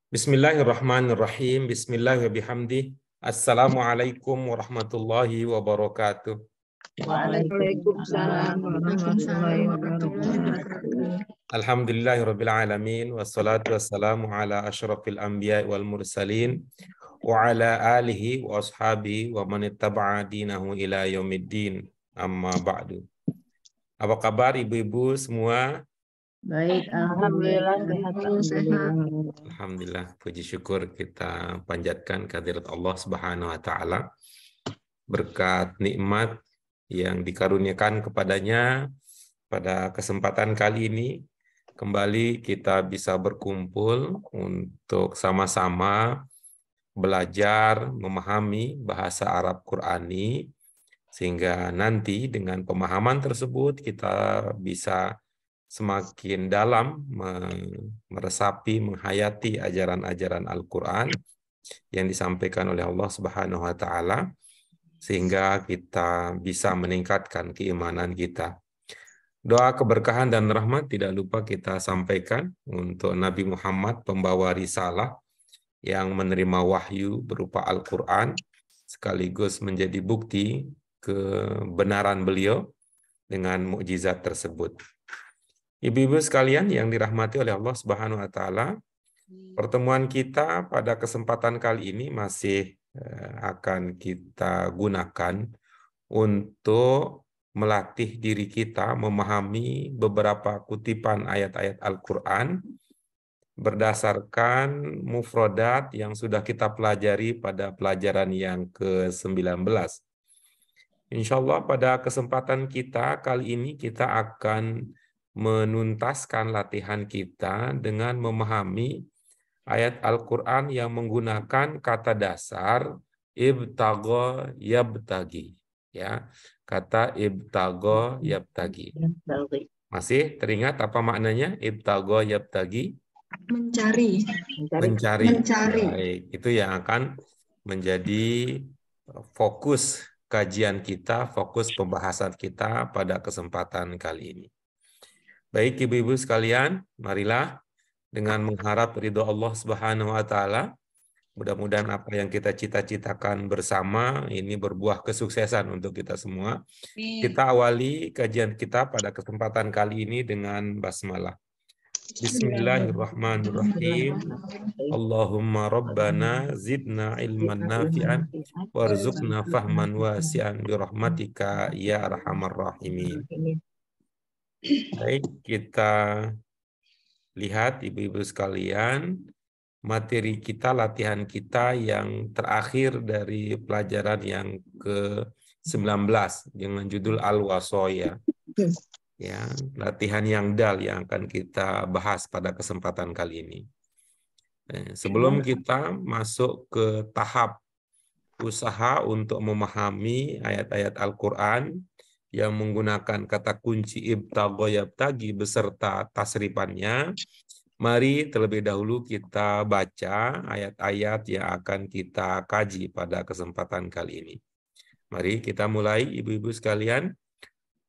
Bismillahirrahmanirrahim. Bismillahirrahmanirrahim. Assalamualaikum warahmatullahi wabarakatuh. Waalaikumsalam warahmatullahi wabarakatuh. Alhamdulillahirabbil alamin wassalatu wassalamu ala asyrafil anbiya'i wal mursalin wa ala alihi wa ashabihi wa man ittaba'a dinahu ila yaumiddin. Amma ba'du. Apa kabar ibu-ibu semua? Baik, alhamdulillah sehat. Alhamdulillah, puji syukur kita panjatkan kehadirat Allah Subhanahu wa taala berkat nikmat yang dikaruniakan kepadanya pada kesempatan kali ini kembali kita bisa berkumpul untuk sama-sama belajar memahami bahasa Arab Qurani sehingga nanti dengan pemahaman tersebut kita bisa semakin dalam meresapi, menghayati ajaran-ajaran Al-Quran yang disampaikan oleh Allah Subhanahu wa taala sehingga kita bisa meningkatkan keimanan kita. Doa keberkahan dan rahmat tidak lupa kita sampaikan untuk Nabi Muhammad pembawa risalah yang menerima wahyu berupa Al-Quran sekaligus menjadi bukti kebenaran beliau dengan mukjizat tersebut. Ibu-ibu sekalian yang dirahmati oleh Allah Subhanahu wa taala, pertemuan kita pada kesempatan kali ini masih akan kita gunakan untuk melatih diri kita memahami beberapa kutipan ayat-ayat Al-Qur'an berdasarkan mufradat yang sudah kita pelajari pada pelajaran yang ke-19. Insya Allah pada kesempatan kita kali ini kita akan menuntaskan latihan kita dengan memahami ayat Al-Quran yang menggunakan kata dasar ibtagha yabtagi. Ya, kata ibtagha yabtagi. Masih teringat apa maknanya ibtagha yabtagi? Mencari. Mencari. Baik, itu yang akan menjadi fokus kajian kita, fokus pembahasan kita pada kesempatan kali ini. Baik ibu-ibu sekalian, marilah dengan mengharap ridho Allah Subhanahu wa taala, mudah-mudahan apa yang kita cita-citakan bersama ini berbuah kesuksesan untuk kita semua. Kita awali kajian kita pada kesempatan kali ini dengan basmalah. Bismillahirrahmanirrahim. Allahumma rabbana zidna ilman nafi'an warzuqna fahman wasi'an birahmatika ya arhamar rahimin. Baik, kita lihat ibu-ibu sekalian, materi kita, latihan kita yang terakhir dari pelajaran yang ke-19 dengan judul Al-Wasoya. Ya, latihan yang dal yang akan kita bahas pada kesempatan kali ini. Sebelum kita masuk ke tahap usaha untuk memahami ayat-ayat Al-Quran yang menggunakan kata kunci ibtagha yabtagi beserta tasrifannya, mari terlebih dahulu kita baca ayat-ayat yang akan kita kaji pada kesempatan kali ini. Mari kita mulai ibu-ibu sekalian.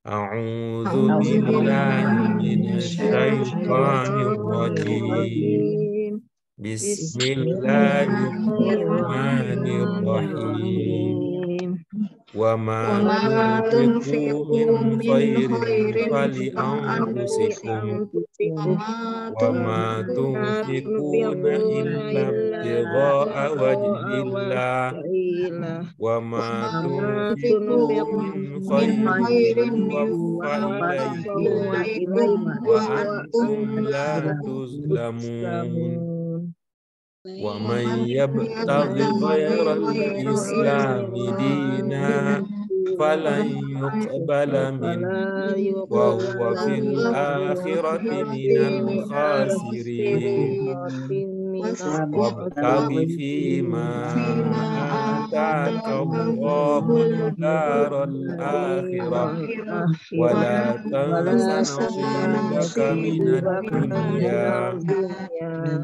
A'udzu billahi minasyaitonir rajim. Bismillahirrahmanirrahim. Wa ma tunfiqu min khairin fali anfusikum wa ma tunfiquna illa ibtigha'a wajhillah wa ma tunfiqu min khairin yuwaffa ilaikum wa antum la tuzlamun. Wa man yabtaghi ghairal islami dina falan yuqbala min wa huwa fil akhirati minal khasirin. Wabtaghi fima ataka Allahu daral akhirah wa la tansa nasibaka minad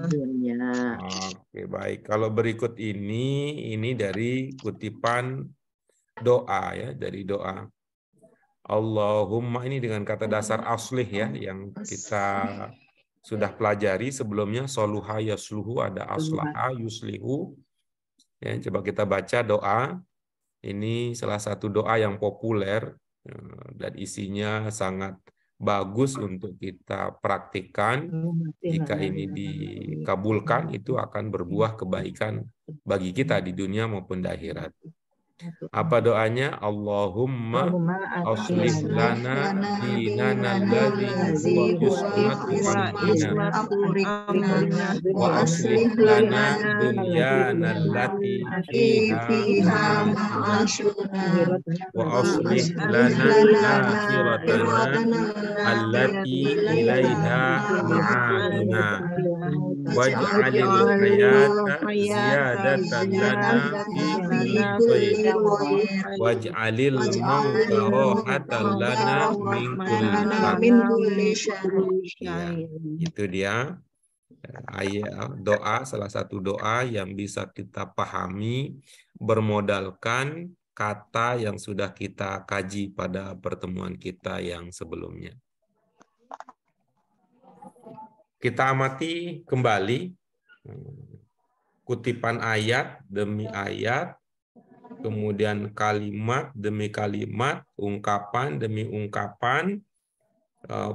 dunya. Oke, baik. Kalau berikut ini dari kutipan doa ya, dari doa. Allahumma ini dengan kata dasar aslih ya yang kita sudah pelajari sebelumnya, soluha yasluhu, ada aslaha yuslihu. Ya, coba kita baca doa. Ini salah satu doa yang populer dan isinya sangat bagus untuk kita praktikkan. Jika ini dikabulkan, itu akan berbuah kebaikan bagi kita di dunia maupun di akhirat. Apa doanya? Allahumma aslih lana dinana alladzi huwa ismatu amrina wa aslih lana dunyana allati fiha ma'ashuna wa aslih lana akhiratana allati ilaiha ma'aduna waj'alil hayata ziyadatan lana fi kulli khair waj'alil mauta rahatan lana min kulli syarr. Itu dia ayat doa, salah satu doa yang bisa kita pahami bermodalkan kata yang sudah kita kaji pada pertemuan kita yang sebelumnya. Kita amati kembali kutipan ayat demi ayat, kemudian kalimat demi kalimat, ungkapan demi ungkapan,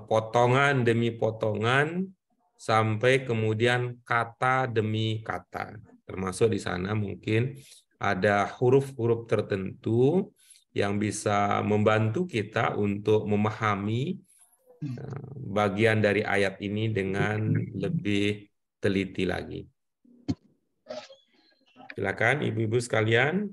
potongan demi potongan, sampai kemudian kata demi kata. Termasuk di sana mungkin ada huruf-huruf tertentu yang bisa membantu kita untuk memahami bagian dari ayat ini dengan lebih teliti lagi. Silakan ibu-ibu sekalian.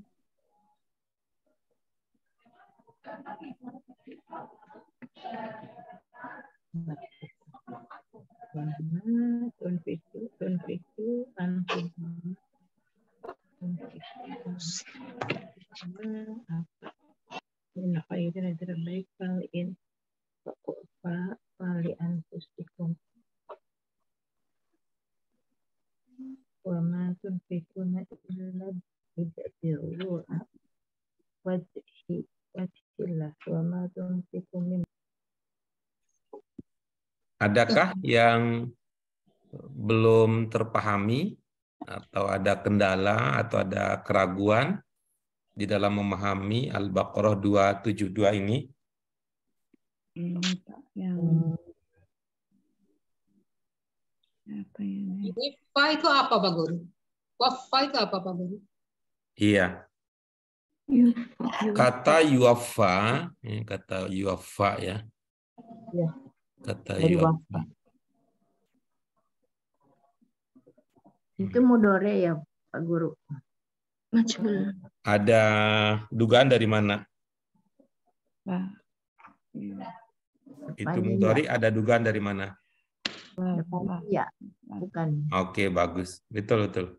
Adakah yang belum terpahami atau ada kendala atau ada keraguan di dalam memahami Al-Baqarah 272 ini? Wafa itu apa Pak Guru? Wafa itu apa Pak Guru? Iya. Kata yuwafa, kata yuwafa ya. Kata yuwafa. Itu mudore ya Pak Guru. Majhul. Ada dugaan dari mana? Itu mudhari ada dugaan dari mana? Iya, bukan. Oke, bagus. Betul, betul.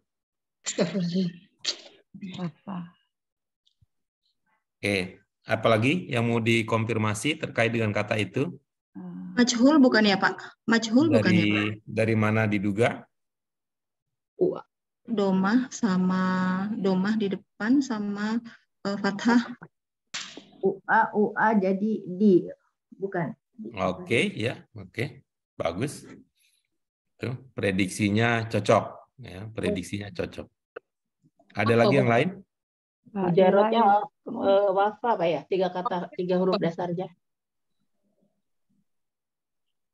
Oke, apalagi yang mau dikonfirmasi terkait dengan kata itu? Majhul bukan ya Pak? Majhul bukan ya Pak? Dari mana diduga? Domah sama domah di depan sama fathah. UA jadi di, bukan. Oke, ya, oke. Bagus. Tuh, prediksinya cocok, ya, prediksinya cocok. Ada lagi yang lain? Mujarotnya wafa Pak ya, 3 kata, 3 huruf dasarnya.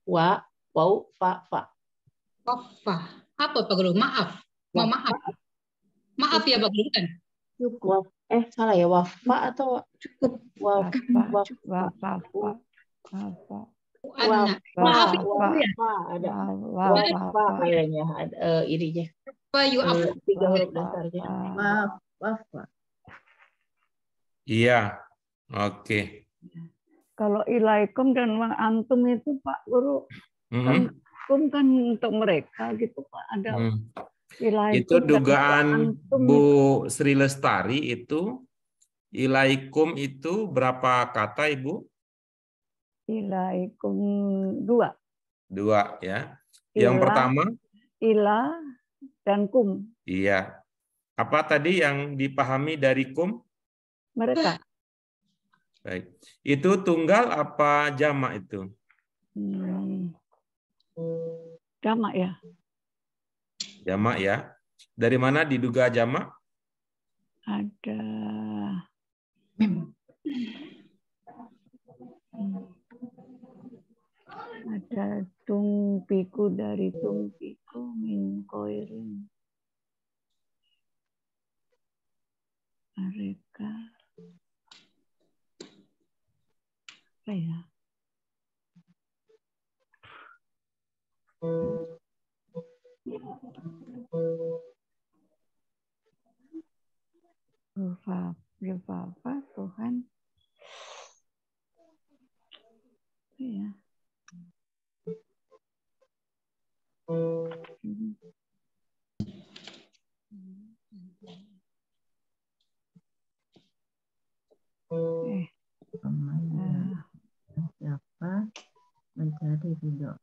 Wa, wau, fa, fa. Wafa. Apa Pak Guru? Maaf. Mau maaf. Maaf ya Pak Guru kan? Cukup. Salah ya, wafa atau Cukup. wafa. Maaf ya. Ada wafa kayaknya, ada ininya. Wafa. 3 huruf dasarnya. Wafa. Iya, oke. Kalau ilaikum dan mang antum itu Pak Guru, kan kum kan untuk mereka gitu Pak, ada ilaikum. Itu dugaan Bu Sri Lestari itu, ilaikum itu berapa kata Ibu? Ilaikum 2. 2 ya. Yang pertama? Ila dan kum. Iya. Apa tadi yang dipahami dari kum? Mereka. Baik. Itu tunggal apa jamak itu? Jamak ya. Jamak ya. Dari mana diduga jamak? Ada ada tungpiku dari tungpiku min koirin. Mereka apa ya? Apa Tuhan? Ya. Siapa mencari ridho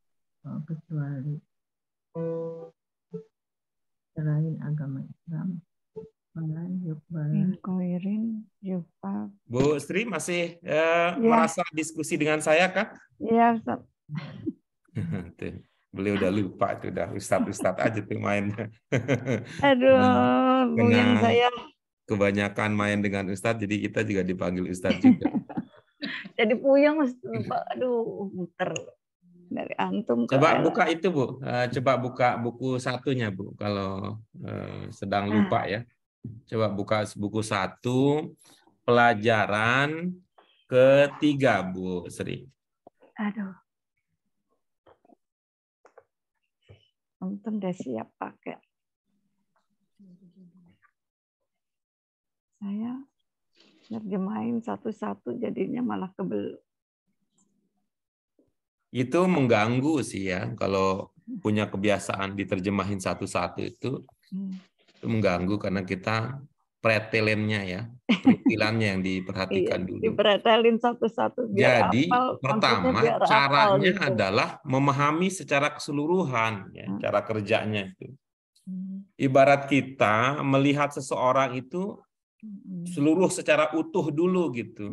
kecuali selain agama Islam. Koirin Yupa. Bu Sri masih merasa diskusi dengan saya kan? Iya, Ustaz. Beliau udah lupa itu, udah Ustadz aja tuh mainnya. Aduh, mungkin saya kebanyakan main dengan Ustadz, jadi kita juga dipanggil Ustadz juga. Jadi puyeng, aduh, muter dari antum. Coba buka itu Bu, coba buka buku satunya Bu, kalau sedang lupa ya. Coba buka buku 1, pelajaran ketiga Bu Sri. Aduh. Antum udah siap pakai. Saya nerjemahin satu-satu jadinya malah kebel. Itu mengganggu sih ya, kalau punya kebiasaan diterjemahin satu-satu itu mengganggu karena kita pretelennya ya, pretilannya yang diperhatikan dulu. Dipretelin satu-satu. Jadi hafal, pertama biar caranya gitu. adalah memahami secara keseluruhan ya, cara kerjanya itu. Ibarat kita melihat seseorang itu seluruh secara utuh dulu gitu.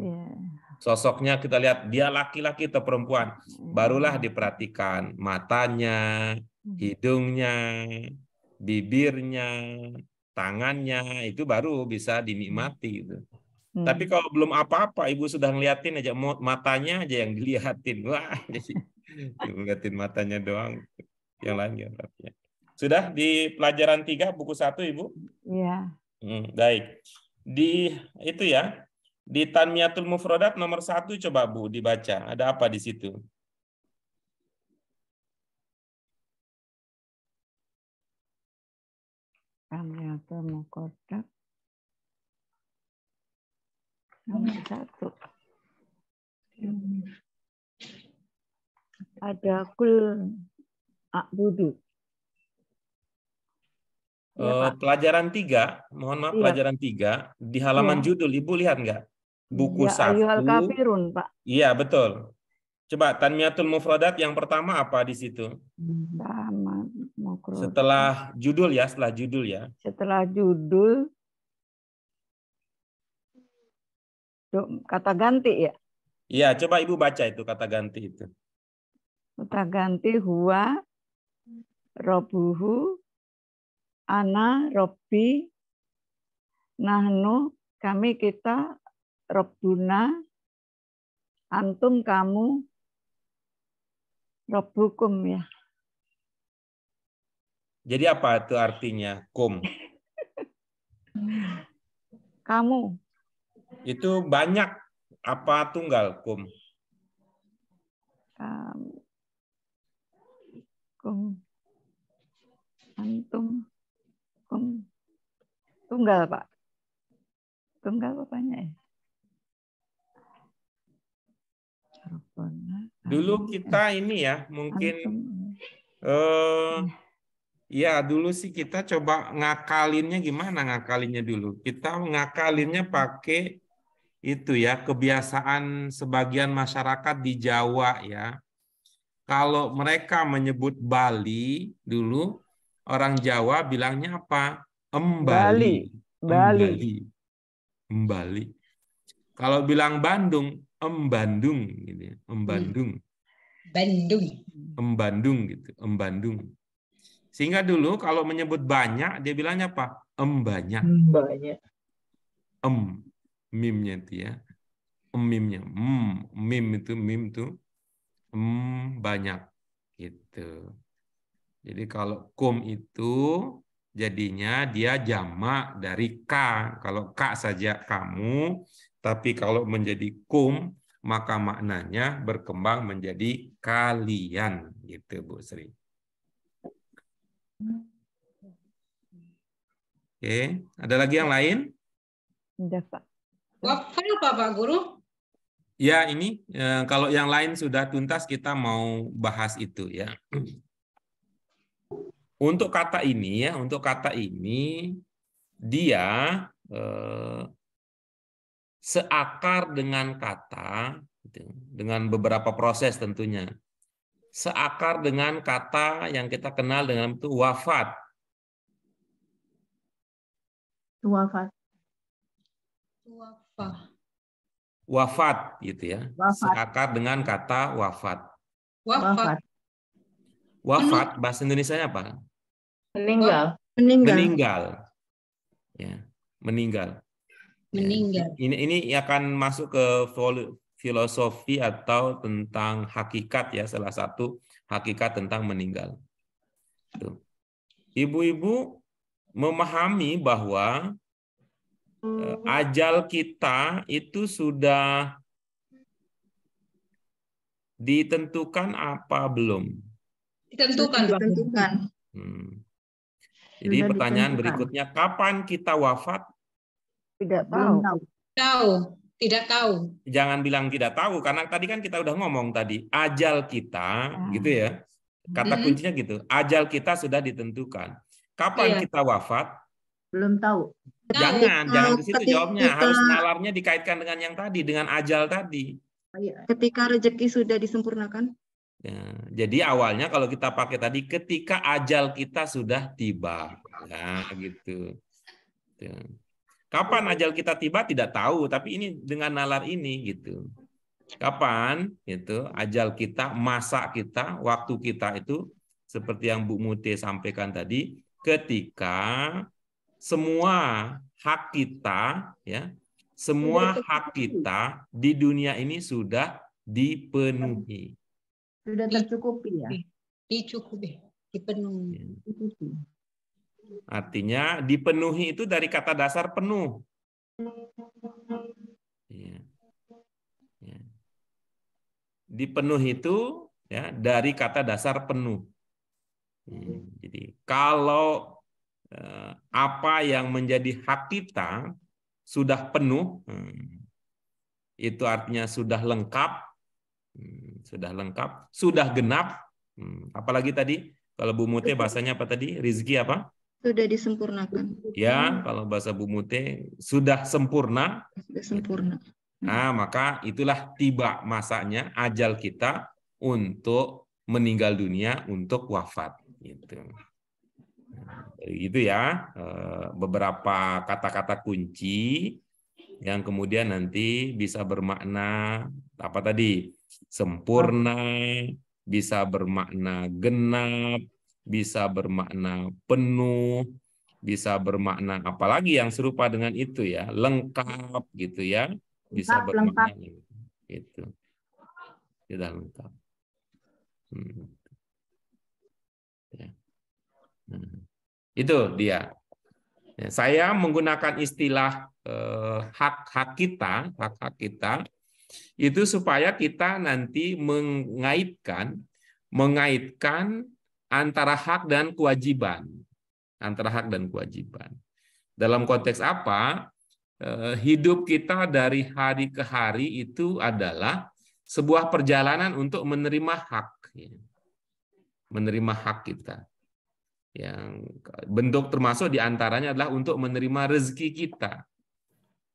Sosoknya kita lihat dia laki-laki atau perempuan, barulah diperhatikan matanya, hidungnya, bibirnya, tangannya, itu baru bisa dinikmati gitu. Tapi kalau belum apa-apa, Ibu sudah ngeliatin aja matanya aja yang dilihatin. Wah, jadi ngeliatin matanya doang, yang lain ya. Sudah di pelajaran 3 buku 1 Ibu? Iya. Baik. Di itu ya, di Tanmiyatul Mufrodat nomor 1 coba Bu dibaca. Ada apa di situ? Tanmiyatul Mufrodat nomor 1. Ada kul a'budu. Ya, pelajaran 3, mohon maaf, pelajaran 3 di halaman judul Ibu lihat nggak? Buku 1. Ayyuhal kafirun, Pak. Iya, betul. Coba Tanmiyatul Mufrodat yang pertama apa di situ? Setelah judul ya, setelah judul ya. Setelah judul kata ganti ya? Iya, coba Ibu baca itu kata ganti itu. Kata ganti huwa robbuhu ana robbi nahnu kami kita robbuna antum kamu robbukum ya. Jadi apa itu artinya kum? Kamu. Itu banyak apa tunggal kum? Kum. Antum. Kum. Tunggal, Pak. Tunggal bapaknya ya. Dulu kita ini ya, mungkin ya dulu sih kita coba ngakalinnya gimana ngakalinnya dulu. Kita ngakalinnya pakai itu ya, kebiasaan sebagian masyarakat di Jawa ya. Kalau mereka menyebut Bali dulu, orang Jawa bilangnya apa? Embali. Embali. Embali. Kalau bilang Bandung, Embandung gitu ya. Embandung. Bandung. Embandung gitu, Embandung. Sehingga dulu kalau menyebut banyak, dia bilangnya apa? Banyak. Banyak. Mimnya itu ya. Mimnya. Mim itu banyak. Gitu. Jadi kalau kum itu jadinya dia jamak dari ka. Kalau ka saja kamu, tapi kalau menjadi kum, maka maknanya berkembang menjadi kalian. Gitu Bu Sri. Oke, ada lagi yang lain? Sudah, Pak. Wafat apa Pak Guru? Ya, ini kalau yang lain sudah tuntas, kita mau bahas itu ya. Untuk kata ini ya, dia seakar dengan kata, dengan beberapa proses tentunya. Seakar dengan kata yang kita kenal dengan itu wafat. Wafat. Wafat gitu ya. Wafat. Seakar dengan kata wafat. Wafat. Wafat bahasa Indonesianya apa? Meninggal. Meninggal. Ya, meninggal. Meninggal. Ini akan masuk ke filosofi atau tentang hakikat ya, salah satu hakikat tentang meninggal. Ibu-ibu memahami bahwa ajal kita itu sudah ditentukan apa belum? Ditentukan. Jadi pertanyaan berikutnya, kapan kita wafat? Tidak tahu. Tidak tahu. Jangan bilang tidak tahu, karena tadi kan kita udah ngomong tadi, ajal kita, gitu ya. Kata kuncinya gitu, ajal kita sudah ditentukan. Kapan kita wafat? Belum tahu. Jangan ke situ jawabnya. Harus nalarnya dikaitkan dengan yang tadi, dengan ajal tadi. Ketika rezeki sudah disempurnakan. Ya, jadi awalnya kalau kita pakai tadi, ketika ajal kita sudah tiba. Ya, gitu. Ya. Kapan ajal kita tiba tidak tahu, tapi ini dengan nalar ini gitu. Kapan itu ajal kita, masa kita, waktu kita itu seperti yang Bu Mute sampaikan tadi, ketika semua hak kita ya, semua hak kita di dunia ini sudah dipenuhi. Sudah tercukupi ya. Dicukupi, dipenuhi. Artinya dipenuhi itu dari kata dasar penuh. Ya. Ya. Dipenuhi itu ya dari kata dasar penuh. Jadi kalau apa yang menjadi hak kita sudah penuh, itu artinya sudah lengkap, sudah genap. Apalagi tadi kalau Bu Mute bahasanya apa tadi? Rizki apa? Sudah disempurnakan. Ya, kalau bahasa Bu Mute sudah sempurna. Sudah sempurna. Nah, maka itulah tiba masanya ajal kita untuk meninggal dunia, untuk wafat. Gitu. Itu ya beberapa kata-kata kunci yang kemudian nanti bisa bermakna apa tadi? Sempurna, bisa bermakna genap, bisa bermakna penuh, bisa bermakna apalagi yang serupa dengan itu ya, lengkap gitu ya, bisa bermakna itu. Sudah lengkap. Ya. Itu dia. Ya, saya menggunakan istilah hak-hak kita itu supaya kita nanti mengaitkan antara hak dan kewajiban. Dalam konteks apa? Hidup kita dari hari ke hari itu adalah sebuah perjalanan untuk menerima hak. Menerima hak kita. Yang bentuk termasuk diantaranya adalah untuk menerima rezeki kita.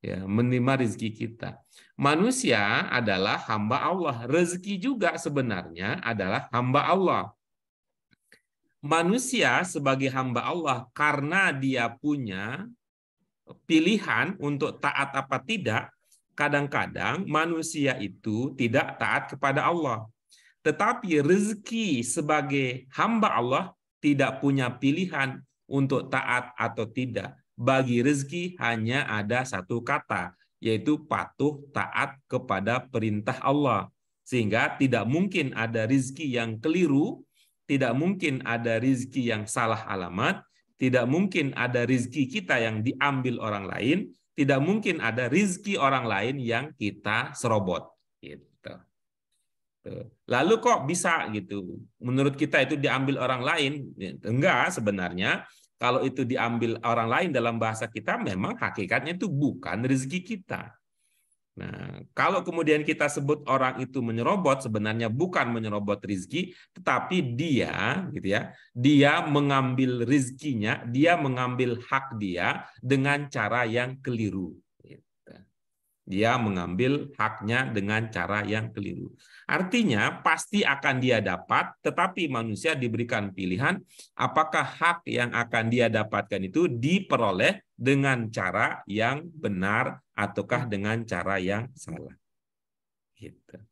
Ya, menerima rezeki kita. Manusia adalah hamba Allah. Rezeki juga sebenarnya adalah hamba Allah. Manusia sebagai hamba Allah karena dia punya pilihan untuk taat apa tidak, kadang-kadang manusia itu tidak taat kepada Allah. Tetapi rezeki sebagai hamba Allah tidak punya pilihan untuk taat atau tidak. Bagi rezeki hanya ada satu kata, yaitu patuh taat kepada perintah Allah. Sehingga tidak mungkin ada rezeki yang keliru, tidak mungkin ada rezeki yang salah alamat, tidak mungkin ada rezeki kita yang diambil orang lain, tidak mungkin ada rezeki orang lain yang kita serobot. Gitu. Lalu kok bisa gitu? Menurut kita itu diambil orang lain? Enggak, sebenarnya kalau itu diambil orang lain dalam bahasa kita, memang hakikatnya itu bukan rezeki kita. Nah, kalau kemudian kita sebut orang itu menyerobot, sebenarnya bukan menyerobot rezeki, tetapi dia, gitu ya, dia mengambil rezekinya, dia mengambil hak dia dengan cara yang keliru. Dia mengambil haknya dengan cara yang keliru. Artinya pasti akan dia dapat, tetapi manusia diberikan pilihan apakah hak yang akan dia dapatkan itu diperoleh dengan cara yang benar ataukah dengan cara yang salah. Gitu.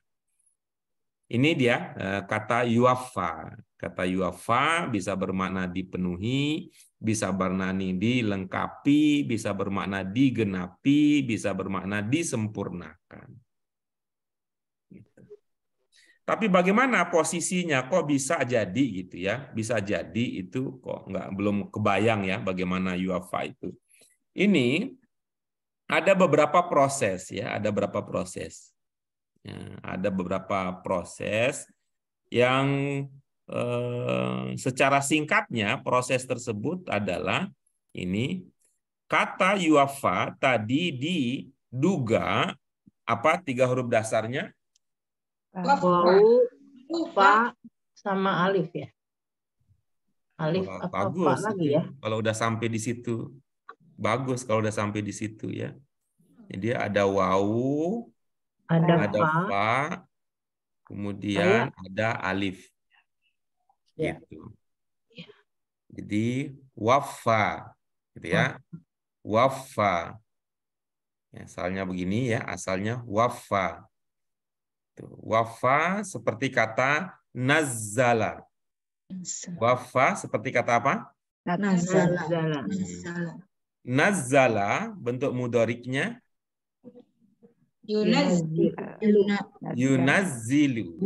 Ini dia kata yuwaffa. Kata yuwaffa bisa bermakna dipenuhi, bisa bermakna dilengkapi, bisa bermakna digenapi, bisa bermakna disempurnakan. Gitu. Tapi bagaimana posisinya? Kok bisa jadi gitu ya? Bisa jadi itu kok belum kebayang ya bagaimana yuwaffa itu. Ini ada beberapa proses ya, ada beberapa proses. Ya, ada beberapa proses yang secara singkatnya proses tersebut adalah ini kata yuwaffa tadi diduga apa 3 huruf dasarnya? Wawu, fa, sama alif ya. Alif Wah, apa bagus fa lagi ya? Kalau udah sampai di situ. Bagus kalau udah sampai di situ ya. Jadi ada wawu, ada fa, kemudian ada alif. Ya. Gitu. Jadi waffa gitu ya. Waffa. Ya, asalnya begini ya, asalnya waffa. Waffa seperti kata nazzala. Waffa seperti kata apa? Nazala. Nazzala bentuk mudhari'nya yunazzilu.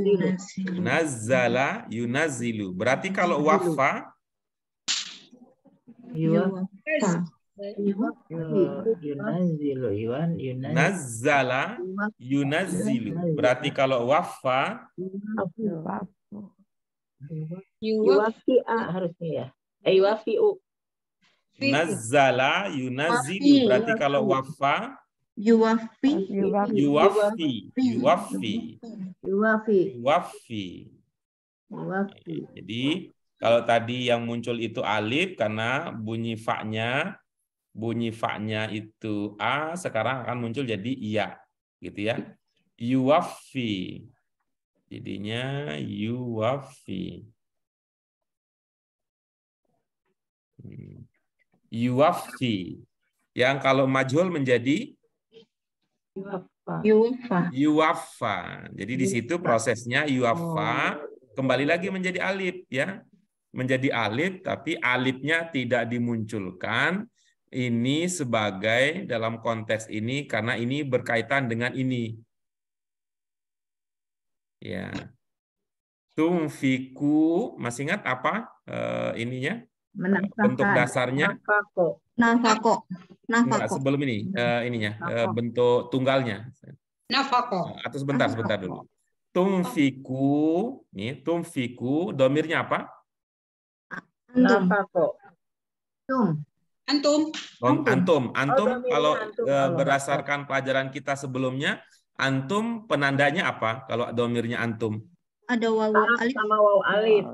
Nazzala yunazzilu. Berarti kalau waffa nazzala yunazzilu. Berarti kalau waffa yuwafi'a harusnya ya. Yuwafi'u. Nazzala yunazzilu. Berarti kalau waffa Yuwafi. Jadi kalau tadi yang muncul itu alif karena bunyi fa-nya itu a, sekarang akan muncul jadi iya, gitu ya. Yuwafi. Jadinya yuwafi. Yuwafi. Yang kalau majhul menjadi yuwaffa. Jadi di situ prosesnya yuwaffa kembali lagi menjadi alif ya. Menjadi alif tapi alifnya tidak dimunculkan. Ini sebagai dalam konteks ini karena ini berkaitan dengan ini. Ya. Tumfiku, masih ingat apa ininya? Bentuk dasarnya? Nafako. Enggak, sebelum ini ininya bentuk tunggalnya. Nafako. Atau sebentar dulu. Tumfiku, nih tumfiku, domirnya apa? Nafako. Antum. Antum kalau berdasarkan pelajaran kita sebelumnya, antum penandanya apa? Kalau domirnya antum? Ada wawu alif sama wawu alif.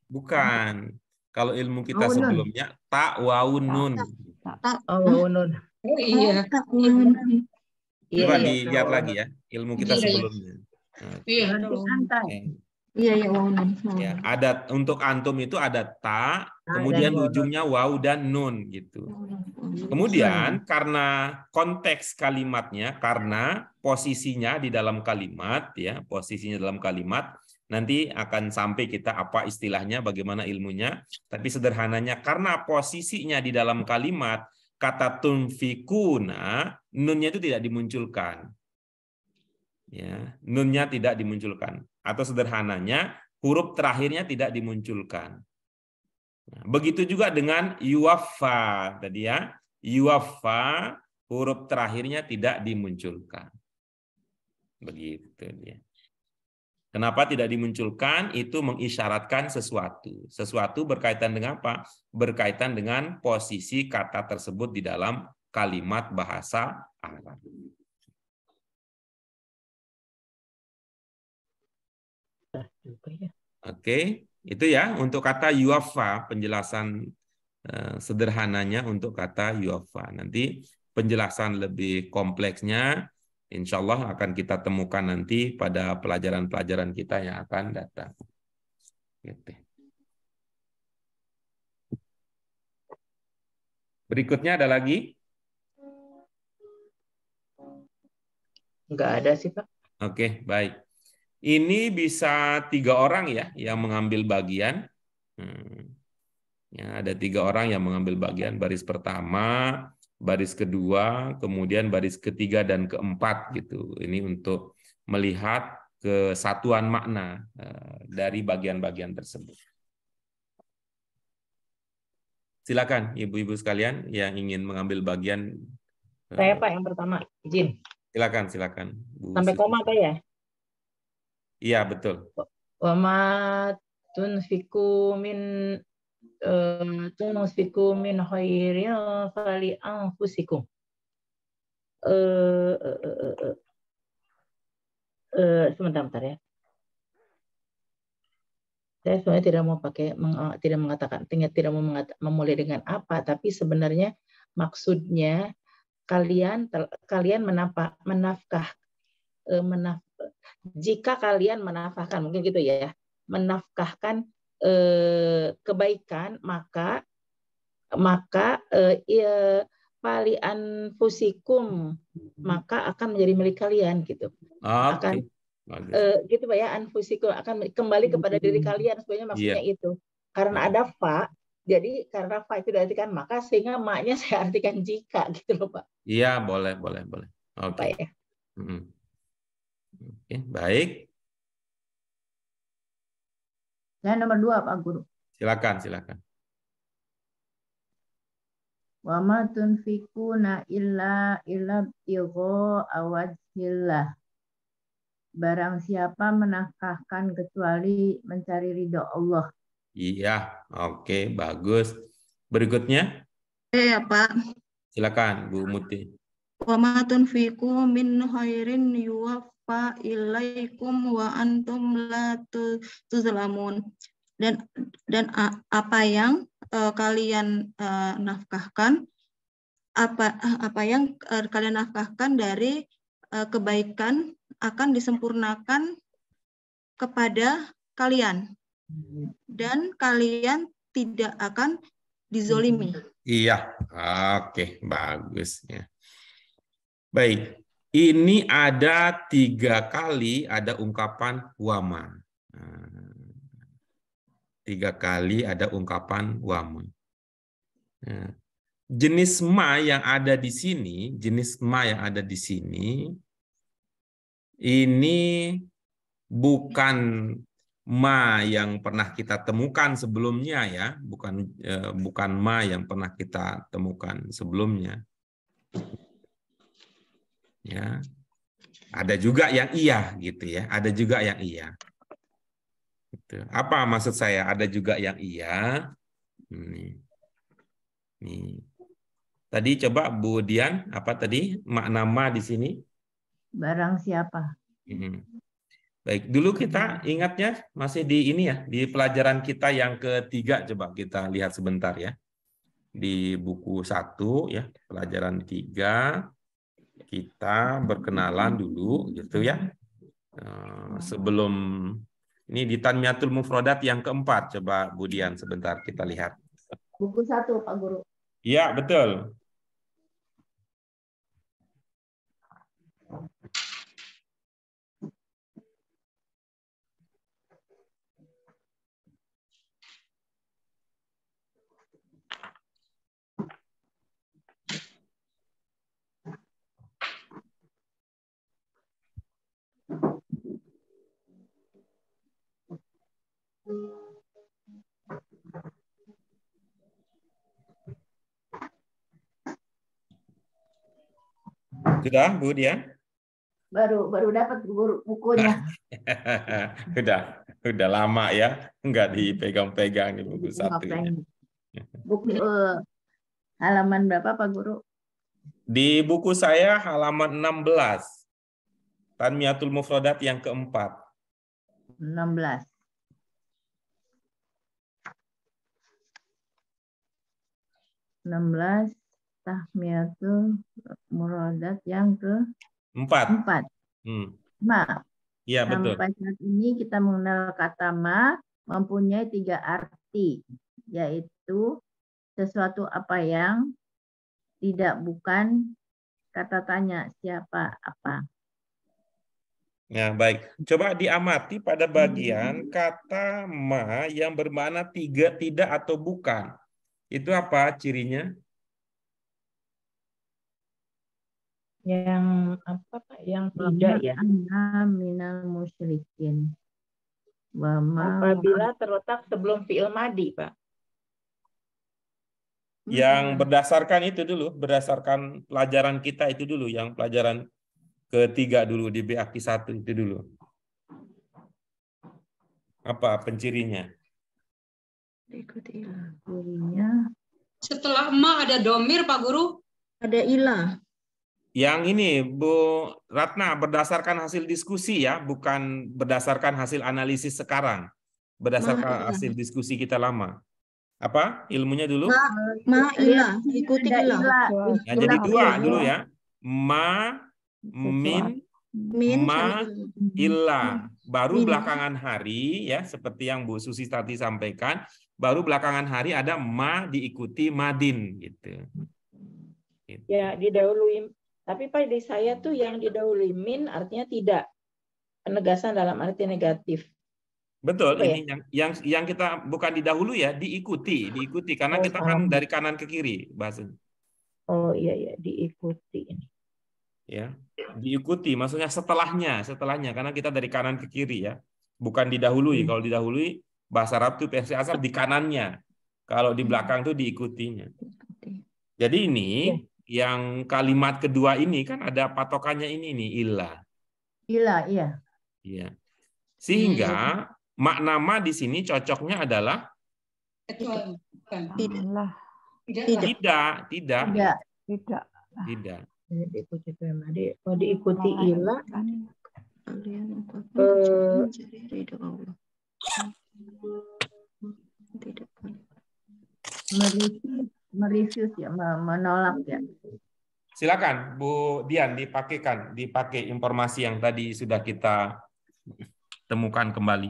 Bukan. Kalau ilmu kita sebelumnya ta wawu nun. Wawu nun. Oh iya. Coba dilihat lagi ya ilmu kita sebelumnya. Iya. Iya wawu nun. Ya, ada untuk antum itu ada ta, kemudian ujungnya wawu dan nun gitu. Kemudian karena konteks kalimatnya, karena posisinya di dalam kalimat ya, posisinya dalam kalimat. Nanti akan sampai kita apa istilahnya, bagaimana ilmunya. Tapi sederhananya karena posisinya di dalam kalimat kata tunfikuna, nunnya itu tidak dimunculkan. Ya, nunnya tidak dimunculkan. Atau sederhananya huruf terakhirnya tidak dimunculkan. Nah, begitu juga dengan yuwaffa tadi ya. Yuwaffa huruf terakhirnya tidak dimunculkan. Begitu dia. Kenapa tidak dimunculkan? Itu mengisyaratkan sesuatu. Sesuatu berkaitan dengan apa? Berkaitan dengan posisi kata tersebut di dalam kalimat bahasa Arab. Oke, itu ya untuk kata yuwaffa, penjelasan sederhananya untuk kata yuwaffa. Nanti penjelasan lebih kompleksnya insya Allah akan kita temukan nanti pada pelajaran-pelajaran kita yang akan datang. Gitu. Berikutnya ada lagi? Enggak ada sih, Pak. Oke, baik. Ini bisa 3 orang ya yang mengambil bagian. Ya, ada 3 orang yang mengambil bagian. Baris pertama, baris kedua, kemudian baris ketiga dan keempat gitu. Ini untuk melihat kesatuan makna dari bagian-bagian tersebut. Silakan ibu-ibu sekalian yang ingin mengambil bagian. Saya Pak yang pertama, izin. Silakan. Bu Sampai Susi. koma Pak ya? Iya, betul. Wa ma tunfiku min khairin fali anfusikum. Sebentar ya. Saya sebenarnya tidak mengatakan, tidak mau memulai dengan apa, tapi sebenarnya maksudnya kalian menafkah, jika kalian menafkahkan, mungkin gitu ya, menafkahkan kebaikan, maka pali anfusikum, maka akan menjadi milik kalian gitu. Akan gitu Pak ya, anfusikum akan kembali kepada diri kalian, sebenarnya maksudnya itu. Karena ada fa, jadi karena fa itu diartikan maka, sehingga maknya saya artikan jika gitu loh Pak. Iya, boleh. Oke. Ya. Oke, baik. Saya nomor 2 Pak Guru. Silakan. Wa ma tunfikuna illa ibtigha wajhillah. Barang siapa menafkahkan kecuali mencari ridho Allah. Iya, oke, bagus. Berikutnya? Ya Pak. Silakan Bu Muti. Wa ma tunfiqu min khairin yuwaffa ilaikum wa antum la tuzlamun. Dan apa yang kalian nafkahkan, apa yang kalian nafkahkan dari kebaikan akan disempurnakan kepada kalian, dan kalian tidak akan dizolimi. Iya, oke, bagus ya. Baik, ini ada 3 kali ada ungkapan wama. 3 kali ada ungkapan wama. Jenis ma yang ada di sini, ini bukan ma yang pernah kita temukan sebelumnya ya, bukan ma yang pernah kita temukan sebelumnya. Ya. Ada juga yang iya gitu ya, ada juga yang iya. Gitu. Apa maksud saya ada juga yang iya? Nih. Tadi coba Bu Dian, apa tadi makna ma di sini? Barang siapa. Baik, dulu kita ingatnya masih di ini ya, di pelajaran kita yang ketiga, coba kita lihat sebentar ya. Di buku 1 ya, pelajaran 3, kita berkenalan dulu gitu ya. Sebelum ini di Tanmiyatul Mufrodat yang keempat, coba Bu Dian sebentar kita lihat. Buku 1 Pak Guru. Iya, betul. Sudah, Bu Dian? Baru dapat guru bukunya. Udah lama ya, nggak dipegang-pegang di buku satunya. Buku halaman berapa Pak Guru? Di buku saya halaman 16. Tanmiyatul Mufradat yang keempat. 16. Tahmiyatul Mufradat yang keempat. Ma. Iya, betul. Sampai saat ini kita mengenal kata ma mempunyai 3 arti, yaitu sesuatu apa yang, tidak bukan, kata tanya siapa apa. Ya, baik. Coba diamati pada bagian kata ma yang bermakna tidak atau bukan. Itu apa cirinya? Yang apa Pak? Yang tidak ya? Minal musyrikin. Apabila terletak sebelum fi'il madi, Pak. Yang berdasarkan itu dulu, berdasarkan pelajaran kita itu dulu, yang pelajaran ketiga dulu di BAQ 1 itu dulu. Apa pencirinya? Cirinya. Setelah ma ada domir, Pak Guru? Ada ilah. Yang ini, Bu Ratna, berdasarkan hasil diskusi ya, bukan berdasarkan hasil analisis sekarang. Berdasarkan hasil diskusi kita lama. Apa ilmunya dulu? Ma ilah, ikuti ilah. Nah, jadi 2 dulu ya. Ma, min, ma, ilah. Baru belakangan hari ya, seperti yang Bu Susi tadi sampaikan, baru belakangan hari ada ma diikuti madin gitu. Ya, didahului. Tapi Pak, di saya tuh yang didahului min artinya tidak. Penegasan dalam arti negatif. Betul, ini yang kita bukan didahului ya, diikuti karena kita kan dari kanan ke kiri bahasanya. Oh iya, diikuti. Ya, diikuti maksudnya setelahnya karena kita dari kanan ke kiri ya, bukan didahului. Kalau didahului bahasa Arab itu versi asal di kanannya, kalau di belakang itu diikutinya. Jadi ini yang kalimat kedua ini kan ada patokannya ini nih, ilah. Ilah, iya. Iya. Sehingga makna ma di sini cocoknya adalah tidak. Diikuti ilah. Mereview ya, menolak ya. Silakan Bu Dian dipakai informasi yang tadi sudah kita temukan kembali.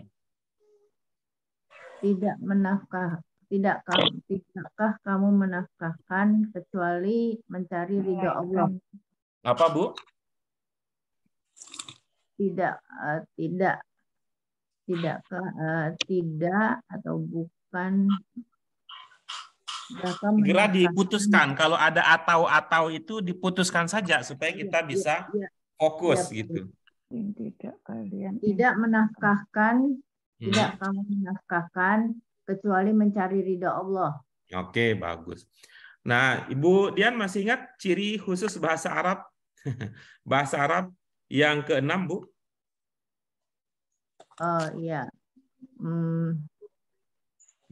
Tidakkah kamu menafkahkan kecuali mencari ridho Allah? Apa Bu? Tidak atau bukan. Segera diputuskan. Kalau ada atau itu diputuskan saja supaya kita bisa fokus gitu. Tidak menafkahkan, tidak kamu menafkahkan kecuali mencari ridha Allah. Oke, bagus. Nah, Ibu Dian masih ingat ciri khusus bahasa Arab? Bahasa Arab yang ke-6, Bu? Oh iya.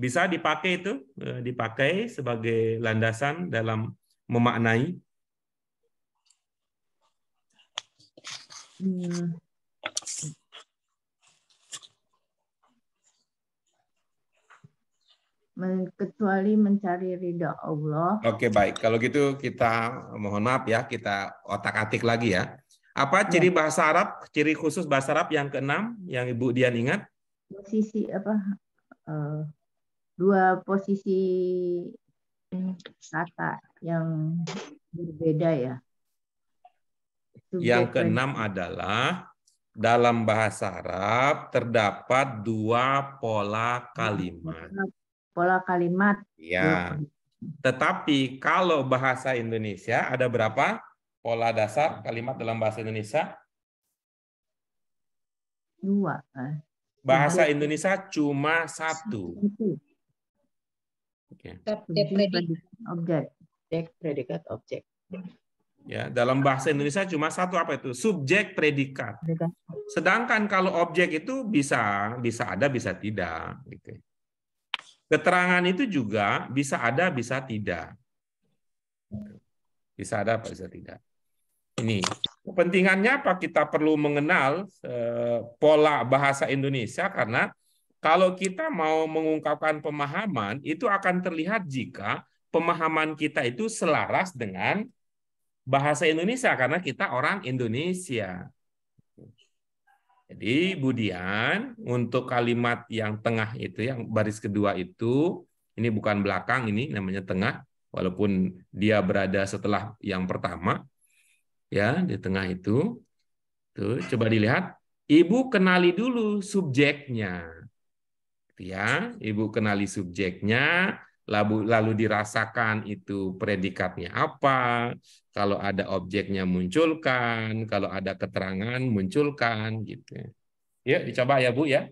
Bisa dipakai itu, dipakai sebagai landasan dalam memaknai. Kecuali mencari ridha Allah. Oke, baik. Kalau gitu kita mohon maaf ya, kita otak-atik lagi ya. Apa ciri bahasa Arab, ciri khusus bahasa Arab yang ke-6 yang Ibu Dian ingat? Posisi apa? Dua posisi kata yang berbeda ya. Yang ke-6 adalah dalam bahasa Arab terdapat 2 pola kalimat. Pola kalimat. Ya. Tetapi kalau bahasa Indonesia ada berapa pola dasar kalimat dalam bahasa Indonesia? 2. Bahasa Indonesia cuma 1. Objek. Predikat objek. Ya, dalam bahasa Indonesia cuma satu, apa itu? Subjek, predikat. Sedangkan kalau objek itu bisa ada, bisa tidak. Gitu. Keterangan itu juga bisa ada, bisa tidak. Bisa ada, bisa tidak. Ini kepentingannya apa? Kita perlu mengenal pola bahasa Indonesia, karena kalau kita mau mengungkapkan pemahaman, itu akan terlihat jika pemahaman kita itu selaras dengan bahasa Indonesia, karena kita orang Indonesia. Jadi Budian, untuk kalimat yang tengah itu, yang baris kedua itu, ini bukan belakang, ini namanya tengah, walaupun dia berada setelah yang pertama, ya di tengah itu. Tuh, coba dilihat, ibu kenali dulu subjeknya. Ya, ibu kenali subjeknya, lalu dirasakan itu predikatnya apa, kalau ada objeknya munculkan, kalau ada keterangan munculkan, gitu. Yuk dicoba ya Bu ya.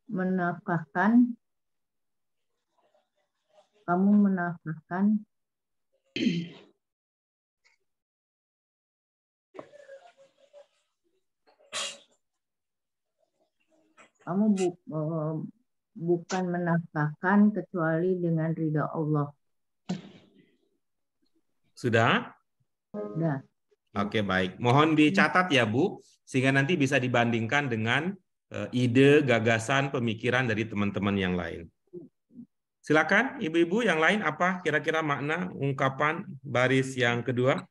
Menafkahkan, kamu menafkahkan kamu bukan menafkahkan kecuali dengan ridha Allah. Sudah? Sudah. Oke, baik. Mohon dicatat ya Bu, sehingga nanti bisa dibandingkan dengan ide, gagasan, pemikiran dari teman-teman yang lain. Silakan ibu-ibu yang lain, apa kira-kira makna ungkapan baris yang kedua?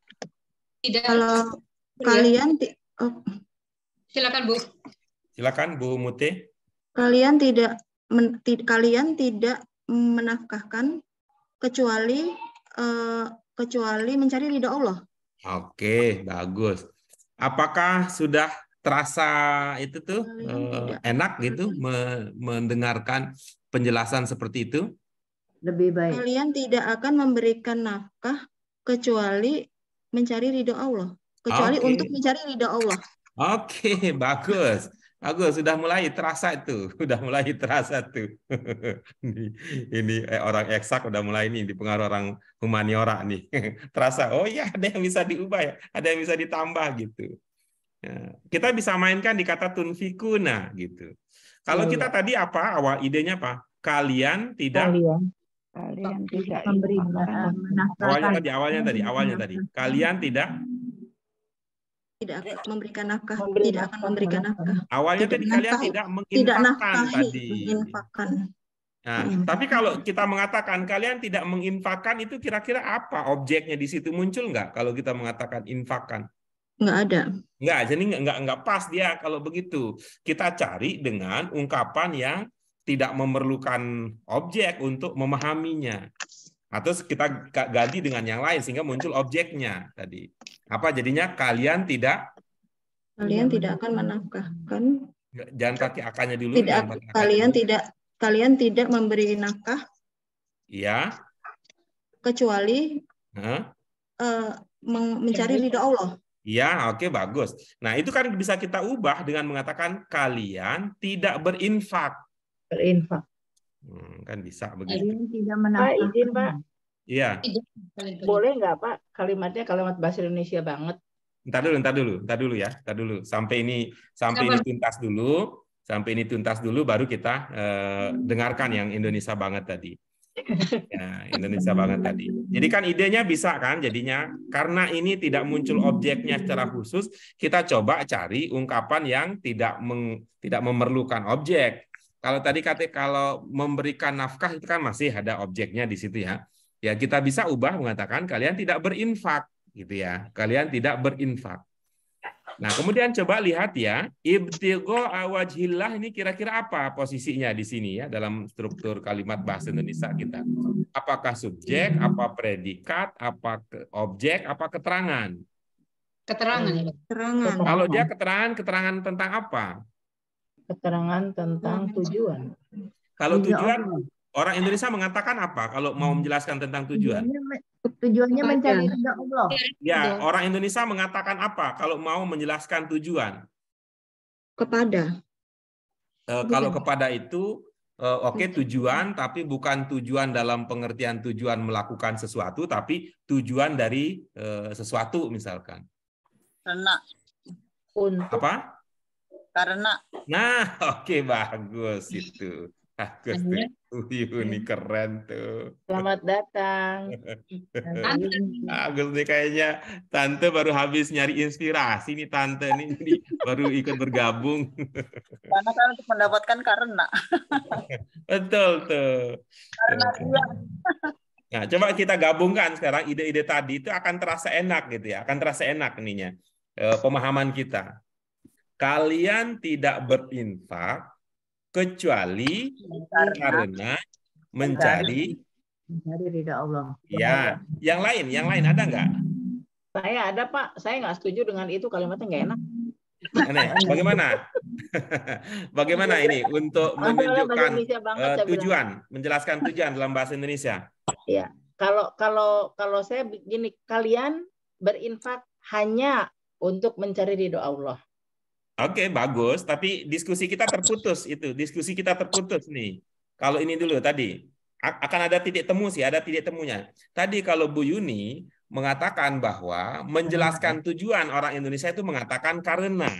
Tidak. Kalau kalian silakan Bu. Silakan Bu Mute. Kalian tidak menafkahkan kecuali mencari ridha Allah. Oke, bagus. Apakah sudah terasa itu tuh enak gitu mendengarkan penjelasan seperti itu? Lebih baik. Kalian tidak akan memberikan nafkah kecuali mencari ridha Allah. Kecuali untuk mencari ridha Allah. Oke, bagus. Bagus, sudah mulai terasa itu. Sudah mulai terasa tuh. Ini orang eksak udah mulai nih dipengaruhi orang humaniora nih. Terasa, oh ya ada yang bisa diubah ya, ada yang bisa ditambah gitu. Nah, kita bisa mainkan di kata tunfikuna gitu. Kalau kita tadi apa awal idenya apa? Kalian tidak memberi awalnya tadi. Kalian tidak memberikan nafkah, tidak akan memberikan nafkah. Awalnya tadi kalian tidak menginfakkan tadi. Nah, tapi kalau kita mengatakan kalian tidak menginfakkan, itu kira-kira apa objeknya di situ muncul nggak? Kalau kita mengatakan infakkan, nggak ada. Nggak, jadi nggak pas dia kalau begitu. Kita cari dengan ungkapan yang tidak memerlukan objek untuk memahaminya. Atau kita ganti dengan yang lain sehingga muncul objeknya tadi. Apa jadinya? Kalian tidak akan menafkahkan. Jangan pakai akannya dulu. Kalian tidak memberi nafkah. Iya. Kecuali mencari ridha Allah. Iya, oke, bagus. Nah, itu kan bisa kita ubah dengan mengatakan kalian tidak berinfak. Berinfak. Kan bisa begitu. Tidak Pak, izin Pak. Iya. Boleh nggak Pak kalimatnya kalimat bahasa Indonesia banget? Ntar dulu ya. Sampai ini tuntas dulu. Sampai ini tuntas dulu baru kita dengarkan yang Indonesia banget tadi. Ya, Indonesia banget tadi. Jadi kan idenya bisa kan jadinya karena ini tidak muncul objeknya secara khusus, kita coba cari ungkapan yang tidak memerlukan objek. Kalau tadi kalau memberikan nafkah itu kan masih ada objeknya di situ ya. Ya kita bisa ubah mengatakan kalian tidak berinfak gitu ya. Kalian tidak berinfak. Nah, kemudian coba lihat ya, ibtigho wajhillah ini kira-kira apa posisinya di sini ya dalam struktur kalimat bahasa Indonesia kita. Apakah subjek, apa predikat, apa objek, apa keterangan? Keterangan. Kalau dia keterangan tentang apa? Keterangan tentang tujuan. Kalau tujuan, orang Indonesia mengatakan apa kalau mau menjelaskan tentang tujuan? Tujuannya mencari ridha Allah. Ya, orang Indonesia mengatakan apa kalau mau menjelaskan tujuan? Kepada. Kalau kepada itu oke, tujuan, tapi bukan tujuan dalam pengertian tujuan melakukan sesuatu, tapi tujuan dari sesuatu misalkan. Karena. Apa? Karena. Nah, oke, bagus itu. Bagus tuh. Ini keren tuh. Selamat datang. Bagus nih, kayaknya Tante baru habis nyari inspirasi nih Tante nih, jadi baru ikut bergabung. Karena kan untuk mendapatkan karena. Betul tuh. Karena dia. Nah, coba kita gabungkan sekarang ide-ide tadi, itu akan terasa enak gitu ya, akan terasa enak ininya, pemahaman kita. Kalian tidak berinfak kecuali karena mencari ridha Allah. Ya, yang lain ada nggak? Saya ada, Pak. Saya nggak setuju dengan itu, kalimatnya nggak enak. Aneh. Bagaimana? Bagaimana ini untuk menunjukkan tujuan, menjelaskan tujuan dalam bahasa Indonesia? Ya, kalau saya begini, kalian berinfak hanya untuk mencari ridho Allah. Oke, bagus. Tapi diskusi kita terputus itu. Diskusi kita terputus nih. Kalau ini dulu tadi akan ada titik temu sih, ada titik temunya. Tadi kalau Bu Yuni mengatakan bahwa menjelaskan tujuan orang Indonesia itu mengatakan karena.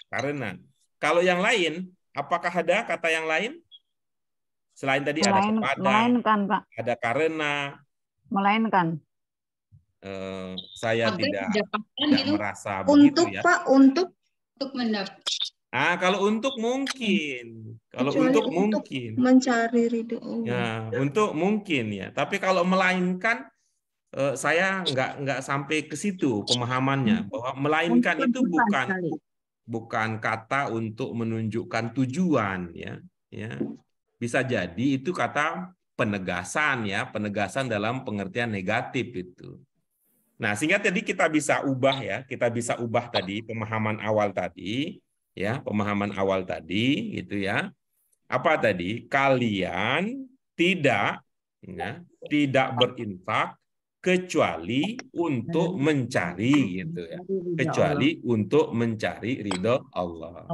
Karena. Kalau yang lain, apakah ada kata yang lain? Selain tadi ada kepada, melainkan, Pak. ada karena. Melainkan. Saya tidak gitu. merasa Untuk begitu ya. Pak, untuk mendapat. Kalau untuk mungkin, kalau kecuali untuk mungkin, mencari ridho Allah. ya, untuk mungkin ya. Tapi kalau melainkan, saya nggak sampai ke situ pemahamannya, bahwa melainkan itu bukan kata untuk menunjukkan tujuan ya. Bisa jadi itu kata penegasan ya, penegasan dalam pengertian negatif itu. Nah, sehingga tadi kita bisa ubah ya, kita bisa ubah tadi pemahaman awal tadi. Ya, pemahaman awal tadi gitu ya. Apa tadi? Kalian tidak berinfak kecuali untuk mencari gitu ya. Kecuali untuk mencari ridho Allah.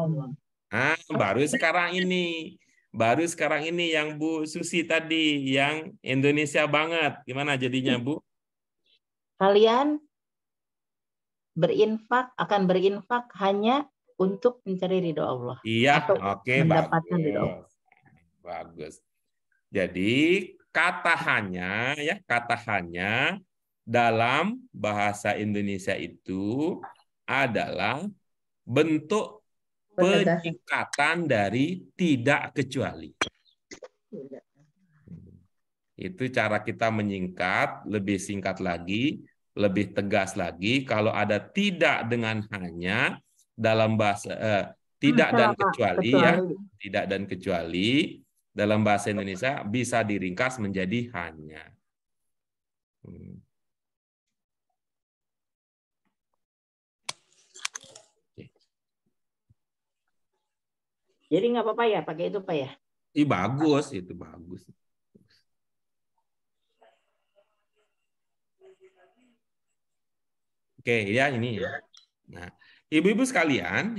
Baru sekarang ini yang Bu Susi tadi yang Indonesia banget. Gimana jadinya, Bu? Kalian akan berinfak hanya untuk mencari ridho Allah. Iya, oke, mendapatkan ridho Allah. Bagus. Jadi kata hanya dalam bahasa Indonesia itu adalah bentuk penyingkatan dari tidak kecuali. Itu cara kita menyingkat, lebih singkat lagi, lebih tegas lagi. Kalau ada tidak dengan hanya dalam bahasa tidak dan kecuali ya, tidak dan kecuali dalam bahasa Indonesia bisa diringkas menjadi hanya. Jadi nggak apa-apa ya pakai itu, Pak ya? Bagus, itu bagus. Oke, ya ini ya. Nah, Ibu-ibu sekalian,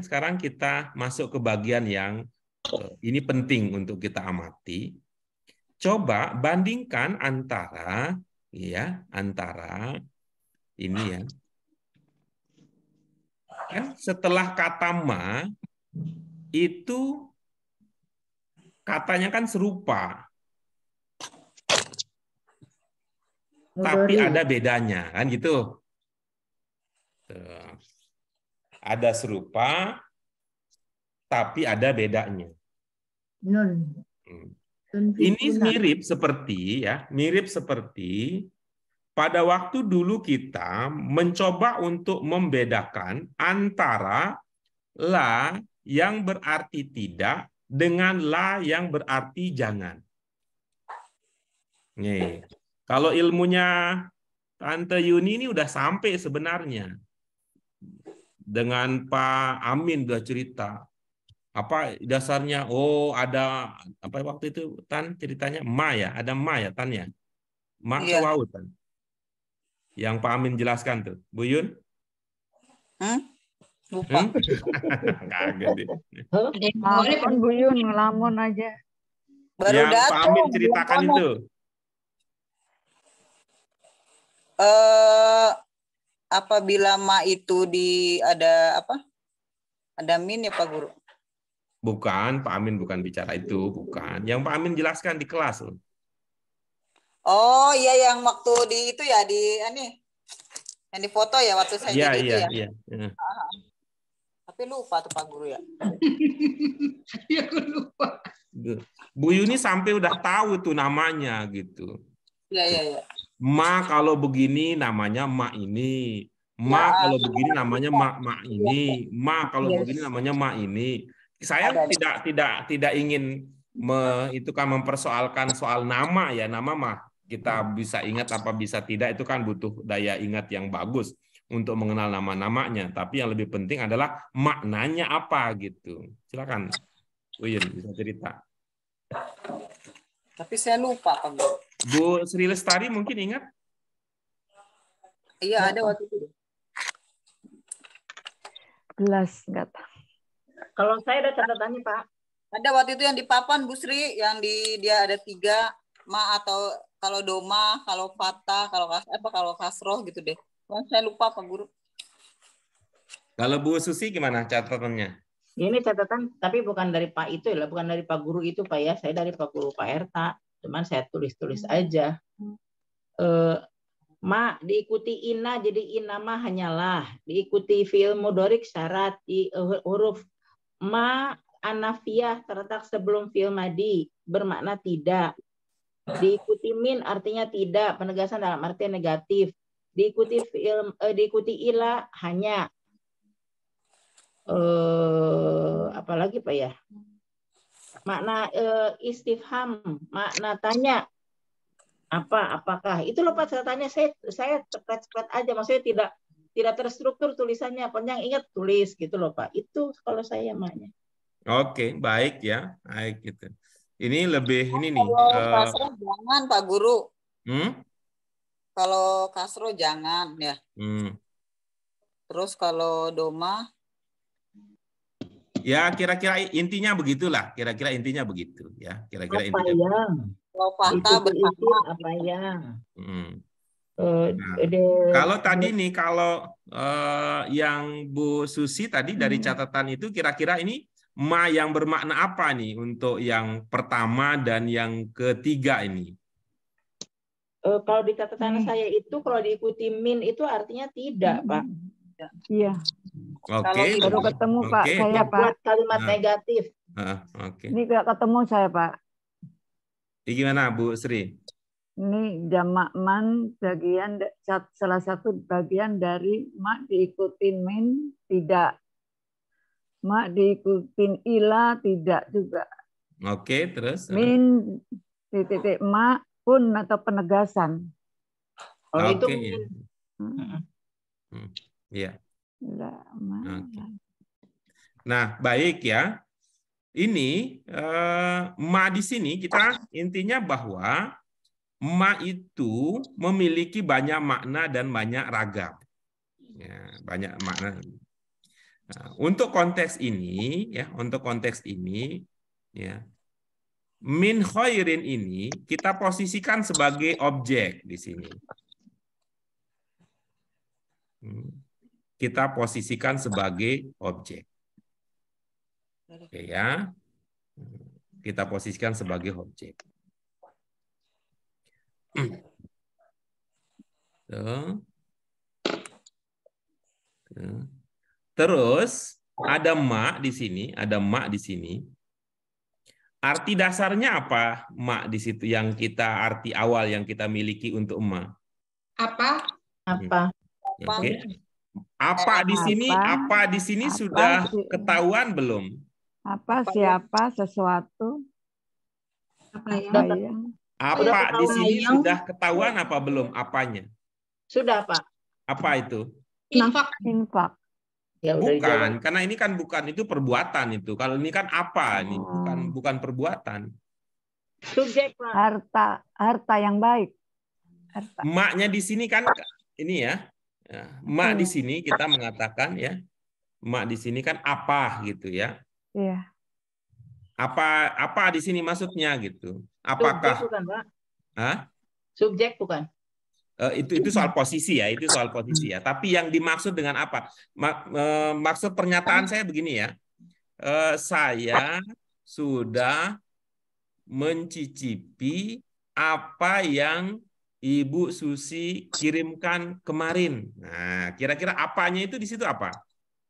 sekarang kita masuk ke bagian yang ini penting untuk kita amati. Coba bandingkan antara ini ya. Kan setelah kata ma itu katanya kan serupa. Tapi ada bedanya, kan gitu. Ada serupa, tapi ada bedanya. Ini mirip seperti pada waktu dulu kita mencoba untuk membedakan antara la yang berarti tidak dengan la yang berarti jangan. Nih, kalau ilmunya Tante Yuni ini udah sampai sebenarnya. Dengan Pak Amin udah cerita apa dasarnya. Ada apa waktu itu Tan ceritanya ada ma ya Tan ya, ma ke wau Tan yang Pak Amin jelaskan tuh, Bu Yun. Lupa. Kaget deh. Lamun Bu Yun, ngelamun aja. Baru Yang Pak datang. Amin ceritakan belum itu. Apabila ma itu ada apa? Ada min ya Pak Guru? Bukan, Pak Amin bukan bicara itu, bukan. Yang Pak Amin jelaskan di kelas. Oh iya, yang waktu di itu ya, yang di foto ya waktu saya Iya, jadi itu ya. iya. Tapi lupa tuh Pak Guru ya. Ya, aku lupa. Bu Yuni sampai udah tahu tuh namanya gitu. Iya. Ma kalau begini namanya ma ini. Ma kalau begini namanya ma ini. Ma kalau begini namanya ma ini. Saya tidak ingin mempersoalkan soal nama ya, nama mah kita bisa ingat apa bisa tidak, itu kan butuh daya ingat yang bagus untuk mengenal nama-namanya. Tapi yang lebih penting adalah maknanya apa gitu. Silakan, Uyun bisa cerita. Tapi saya lupa Pak Guru. Bu Sri Lestari mungkin ingat? Iya ada waktu itu. Jelas nggak tahu. Kalau saya ada catatannya Pak. Ada waktu itu yang di papan Bu Sri, yang dia ada 3 ma atau kalau doma, kalau fata, kalau kasroh gitu deh. Saya lupa Pak Guru. Kalau Bu Susi gimana catatannya? Ini catatan, tapi bukan dari Pak itu ya, bukan dari Pak Guru itu Pak ya. Saya dari Pak Guru Pak Erta. Cuman saya tulis-tulis aja. Ma diikuti ina jadi inama hanyalah. Diikuti fi'il mudhorik syarat di huruf ma anafiyah terletak sebelum fi'il madi bermakna tidak. Diikuti min artinya tidak, penegasan dalam arti negatif. Diikuti ila hanya. Apalagi Pak ya? Makna istifham, makna tanya. Apakah itu loh Pak catatannya, saya cepet-cepet aja, maksudnya tidak terstruktur tulisannya, panjang ingat tulis gitu loh Pak. Itu kalau saya maknya. Oke, baik ya, baik gitu. Ini lebih ini nih. Kalau kasro jangan Pak Guru. Kalau kasro jangan ya. Terus kalau doma. Ya kira-kira intinya begitulah, kira-kira intinya begitu ya, kira-kira intinya. Kalau fakta bersama apa yang? Kalau tadi nih, kalau yang Bu Susi tadi dari catatan itu kira-kira ini ma yang bermakna apa nih untuk yang pertama dan yang ketiga ini? Kalau di catatan saya itu kalau diikuti min itu artinya tidak Pak. Iya. Oke. Baru ketemu Pak saya Pak. Kalimat negatif. Oke. Ini nggak ketemu saya Pak. Ini gimana Bu Sri? Ini jamak man bagian salah satu bagian dari mak diikuti min tidak. Mak diikuti ila tidak juga. Oke, terus? Min titik mak pun atau penegasan. Oke. Iya. Nah, baik ya. Ini ma di sini kita intinya bahwa ma itu memiliki banyak makna dan banyak ragam. Ya, banyak makna. Nah, untuk konteks ini ya, ya. Min khairin ini kita posisikan sebagai objek di sini. Kita posisikan sebagai objek. Oke ya. Kita posisikan sebagai objek. Terus ada ma di sini, Arti dasarnya apa ma di situ yang kita arti awal yang kita miliki untuk ma? Apa? Oke. Apa di sini sudah ketahuan belum? Apa siapa sesuatu? Apa di sini sudah ketahuan apa belum apanya? Sudah Pak. Apa itu? Infak. Ya, bukan, karena ini kan bukan itu perbuatan itu. Kalau ini kan apa? Ini bukan perbuatan. Subjek Pak. Harta yang baik. Maknya di sini kan ini ya. Mak di sini kita mengatakan ya. ma di sini kan apa gitu ya. Iya. Apa di sini maksudnya gitu. Apakah subjek bukan, Pak? Hah? Subjek bukan. Itu soal posisi ya, itu soal posisi ya. Tapi yang dimaksud dengan apa? Maksud pernyataan saya begini ya. Saya sudah mencicipi apa yang Ibu Susi kirimkan kemarin. Nah, kira-kira apanya itu di situ apa?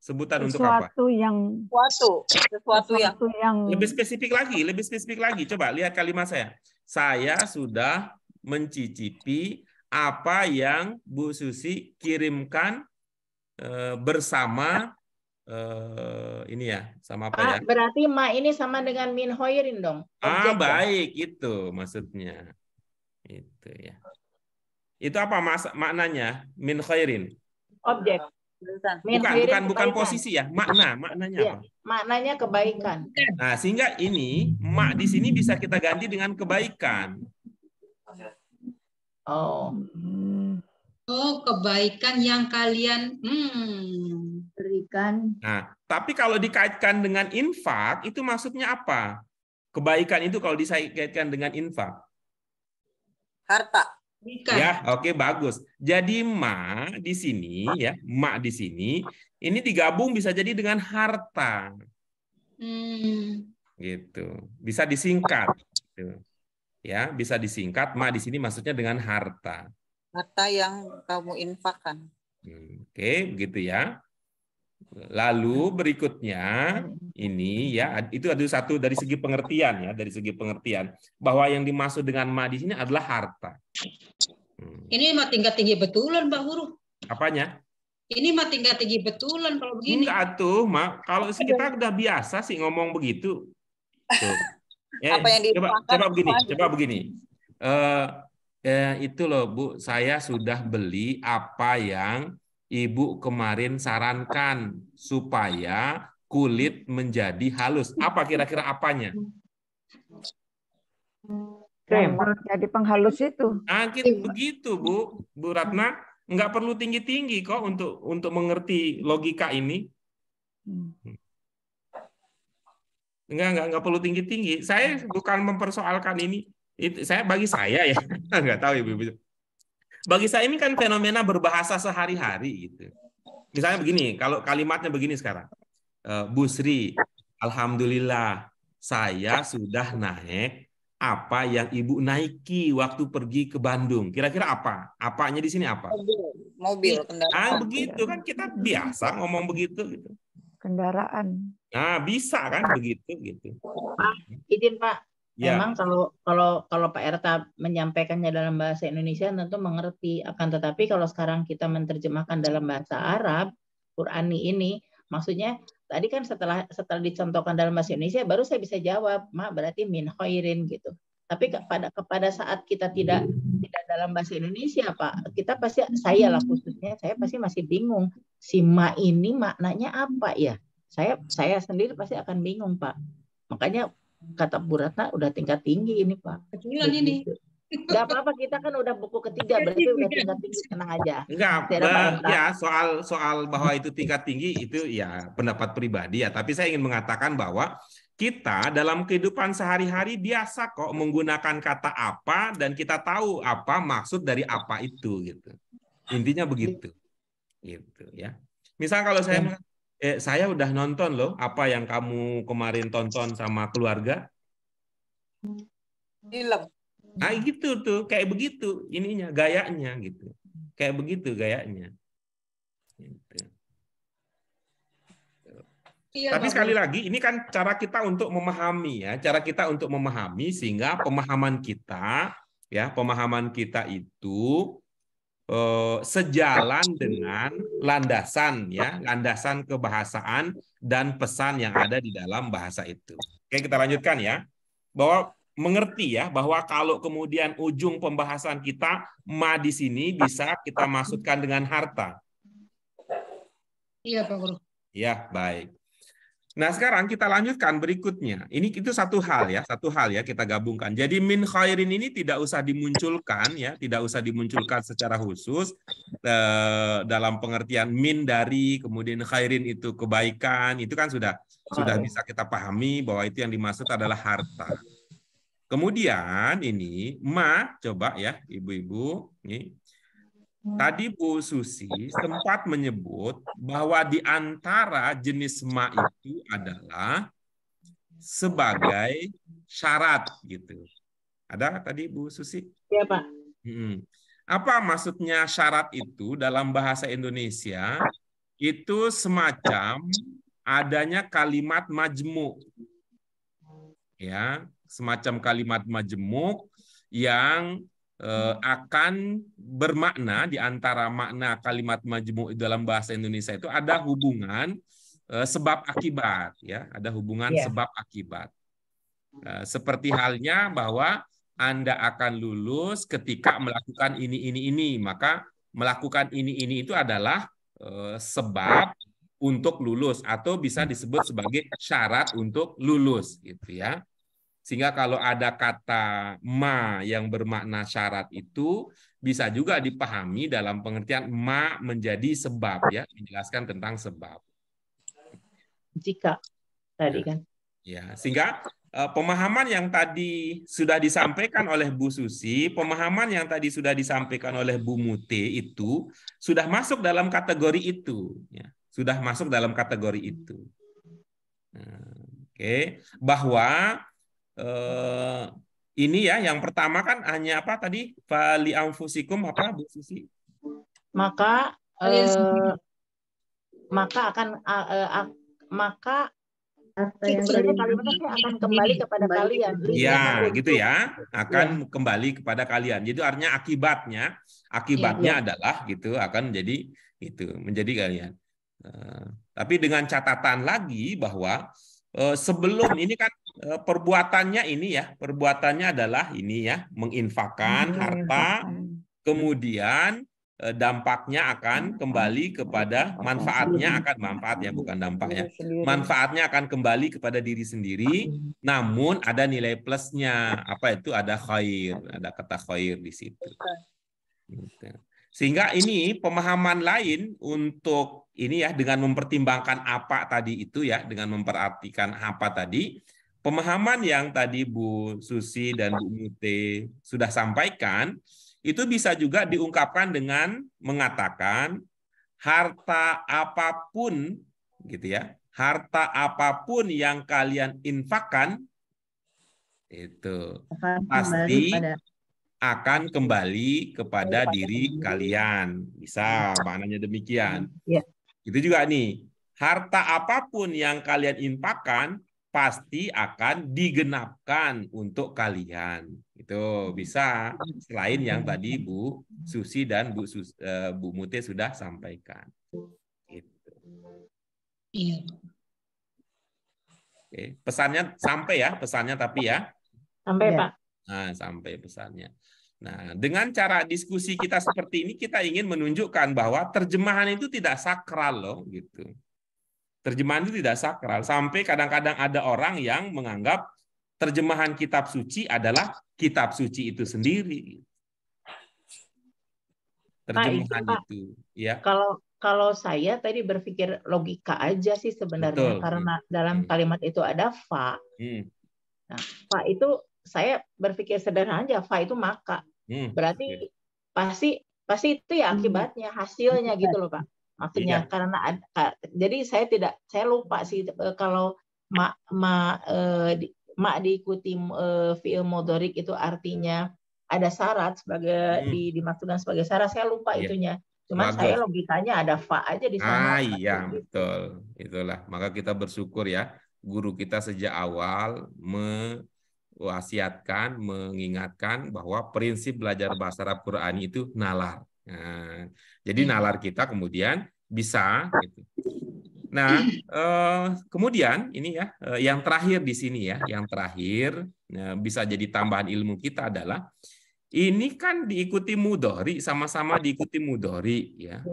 Sebutan untuk apa? Sesuatu yang Lebih spesifik lagi. Coba lihat kalimat saya. Saya sudah mencicipi apa yang Bu Susi kirimkan bersama ini ya, sama apa ya? Berarti ma ini sama dengan min hoirin dong. Objek baik itu maksudnya. Itu ya. Itu apa maknanya? Min khairin. Objek. Bukan posisi ya, maknanya ya, apa? Maknanya kebaikan. Nah, sehingga ini mak di sini bisa kita ganti dengan kebaikan. Kebaikan yang kalian berikan. Nah, tapi kalau dikaitkan dengan infak, itu maksudnya apa? Kebaikan itu kalau dikaitkan dengan infak. Harta. Ya, oke, bagus. Jadi ma di sini ya, ma di sini ini digabung bisa jadi dengan harta. Gitu. Bisa disingkat gitu. Ya, bisa disingkat ma di sini maksudnya dengan harta. Harta yang kamu infakkan. Oke, begitu ya. Lalu berikutnya ini ya, itu ada satu dari segi pengertian ya, dari segi pengertian bahwa yang dimaksud dengan ma di sini adalah harta. Ini mah tingkat tinggi betulan, Pak Guru. Apanya? Ini mah tingkat tinggi betulan kalau begini. Enggak tuh, Mak. Kalau kita udah biasa sih ngomong begitu. Tuh. Ya, apa yang coba begini. Itu loh, Bu, saya sudah beli apa yang Ibu kemarin sarankan supaya kulit menjadi halus. Apa kira-kira apanya? Krem jadi penghalus itu. Begitu, Bu Ratna. Nggak perlu tinggi-tinggi kok untuk mengerti logika ini. Nggak perlu tinggi-tinggi. Saya bukan mempersoalkan ini. Bagi saya ya, nggak tahu Ibu. Bagi saya ini kan fenomena berbahasa sehari-hari gitu. Misalnya begini, kalau kalimatnya begini sekarang. Bu Sri, alhamdulillah saya sudah naik apa yang Ibu naiki waktu pergi ke Bandung. Kira-kira apa? Apanya di sini apa? Mobil, kendaraan. Begitu kan kita biasa ngomong begitu gitu. Kendaraan. Nah, bisa kan begitu gitu. Izin Pak. Ya. Memang kalau Pak Erta menyampaikannya dalam bahasa Indonesia tentu mengerti, akan tetapi kalau sekarang kita menerjemahkan dalam bahasa Arab, Qurani ini maksudnya tadi kan setelah dicontohkan dalam bahasa Indonesia baru saya bisa jawab, ma berarti min khairin gitu. Tapi kepada saat kita tidak dalam bahasa Indonesia, Pak, kita pasti saya pasti masih bingung si ma ini maknanya apa ya? Saya sendiri pasti akan bingung, Pak. Makanya kata Bu Ratna udah tingkat tinggi ini, Pak. Betulan ini. Nggak apa-apa, kita kan udah buku ketiga, berarti udah tingkat tinggi, tenang aja. Enggak, ya soal bahwa itu tingkat tinggi itu ya pendapat pribadi ya. Tapi saya ingin mengatakan bahwa kita dalam kehidupan sehari-hari biasa kok menggunakan kata apa dan kita tahu apa maksud dari apa itu gitu. Intinya begitu, gitu ya. Misal kalau saya udah nonton loh apa yang kamu kemarin tonton sama keluarga. Film. Nah gitu tuh, kayak begitu ininya, gayanya gitu. Kayak begitu gayanya. Gitu. Tapi sekali lagi, ini kan cara kita untuk memahami ya, cara kita untuk memahami sehingga pemahaman kita itu sejalan dengan landasan kebahasaan dan pesan yang ada di dalam bahasa itu. Oke, kita lanjutkan ya. Bahwa mengerti ya bahwa kalau kemudian ujung pembahasan kita ma di sini bisa kita maksudkan dengan harta. Iya, Pak Guru. Ya, baik. Nah, sekarang kita lanjutkan berikutnya. Itu satu hal ya kita gabungkan. Jadi min khairin ini tidak usah dimunculkan ya, tidak usah dimunculkan secara khusus dalam pengertian min dari, kemudian khairin itu kebaikan, itu kan sudah bisa kita pahami bahwa itu yang dimaksud adalah harta. Kemudian ini coba ya ibu-ibu nih. Tadi Bu Susi sempat menyebut bahwa di antara jenis ma itu adalah sebagai syarat gitu. Ada tadi Bu Susi? Iya, Pak. Apa maksudnya syarat itu dalam bahasa Indonesia? Itu semacam adanya kalimat majmuk. Ya, semacam kalimat majmuk yang akan bermakna di antara makna kalimat majmu' dalam bahasa Indonesia itu ada hubungan sebab akibat ya, ada hubungan sebab akibat. Seperti halnya bahwa Anda akan lulus ketika melakukan ini, maka melakukan ini itu adalah sebab untuk lulus atau bisa disebut sebagai syarat untuk lulus gitu ya. Sehingga kalau ada kata ma yang bermakna syarat itu bisa juga dipahami dalam pengertian ma menjadi sebab ya, menjelaskan tentang sebab. Jika tadi kan. Ya, sehingga pemahaman yang tadi sudah disampaikan oleh Bu Susi, pemahaman yang tadi sudah disampaikan oleh Bu Mute itu sudah masuk dalam kategori itu ya, sudah masuk dalam kategori itu. Oke, bahwa ini ya, yang pertama kan hanya apa tadi? Fali anfusikum apa Bu Susi? Maka kalimatnya akan kembali kepada kalian. Ya, gitu ya. Akan kembali kepada kalian. Jadi artinya akibatnya adalah gitu akan menjadi kalian. Tapi dengan catatan lagi bahwa sebelum ini kan perbuatannya adalah menginfakkan harta, kemudian dampaknya akan kembali kepada manfaatnya akan kembali kepada diri sendiri, namun ada nilai plusnya, apa itu? Ada khair, ada kata khair di situ. Sehingga ini pemahaman lain untuk ini ya, dengan mempertimbangkan apa tadi itu ya, dengan memperhatikan apa tadi, pemahaman yang tadi Bu Susi dan Bu Mute sudah sampaikan, itu bisa juga diungkapkan dengan mengatakan harta apapun gitu ya, harta apapun yang kalian infakkan itu pasti akan kembali kepada diri kalian. Bisa maknanya demikian. Itu juga nih, harta apapun yang kalian infakkan pasti akan digenapkan untuk kalian. Itu bisa selain yang tadi Bu Susi dan Bu Mute sudah sampaikan. Gitu. Iya. Oke, pesannya sampai ya, tapi ya. Sampai Pak. Nah, sampai pesannya. Nah, dengan cara diskusi kita seperti ini, kita ingin menunjukkan bahwa terjemahan itu tidak sakral loh, gitu. Terjemahan itu tidak sakral. Sampai kadang-kadang ada orang yang menganggap terjemahan kitab suci adalah kitab suci itu sendiri. Terjemahan itu, ya. Kalau saya tadi berpikir logika aja sih sebenarnya. Betul. Karena dalam kalimat itu ada fa. Nah, fa itu saya berpikir sederhana aja, fa itu maka. Berarti pasti itu ya akibatnya, hasilnya gitu loh Pak. Maksudnya karena jadi saya lupa sih kalau diikuti fi'il mudhari itu artinya ada syarat sebagai dimaksudkan sebagai syarat, saya lupa itunya. Cuman saya logikanya ada fa aja di sana. Iya, betul. Itulah. Maka kita bersyukur ya, guru kita sejak awal mewasiatkan, mengingatkan bahwa prinsip belajar bahasa Arab Quran itu nalar. Nah, jadi nalar kita kemudian bisa gitu. Nah, kemudian ini ya, yang terakhir di sini ya, yang terakhir bisa jadi tambahan ilmu kita adalah ini kan diikuti mudhari, sama-sama diikuti mudhari ya.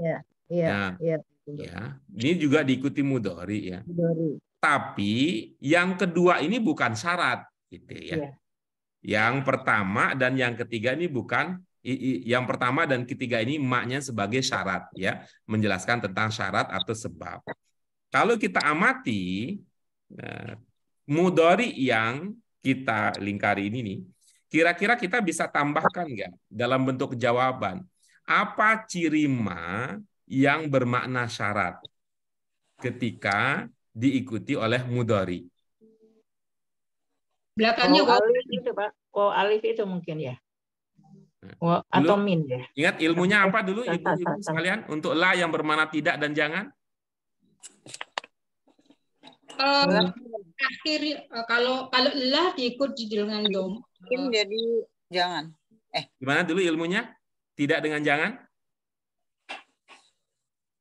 Iya. Ya, ini juga diikuti mudhari ya. Mudhari. Tapi yang kedua ini bukan syarat, gitu ya. Iya. Yang pertama dan yang ketiga ini bukan, yang pertama dan ketiga ini maknya sebagai syarat ya, menjelaskan tentang syarat atau sebab. Kalau kita amati mudhari yang kita lingkari ini nih, kira-kira kita bisa tambahkan nggak dalam bentuk jawaban? Apa ciri ma yang bermakna syarat ketika diikuti oleh mudhari? Belakangnya alif itu, Pak. Alif itu mungkin ya. Atau min ya. Ingat ilmunya apa dulu ibu-ibu sekalian untuk la yang bermakna tidak dan jangan? Akhir kalau la diikut dengan dom. Mungkin jadi jangan. Gimana dulu ilmunya? Tidak dengan jangan?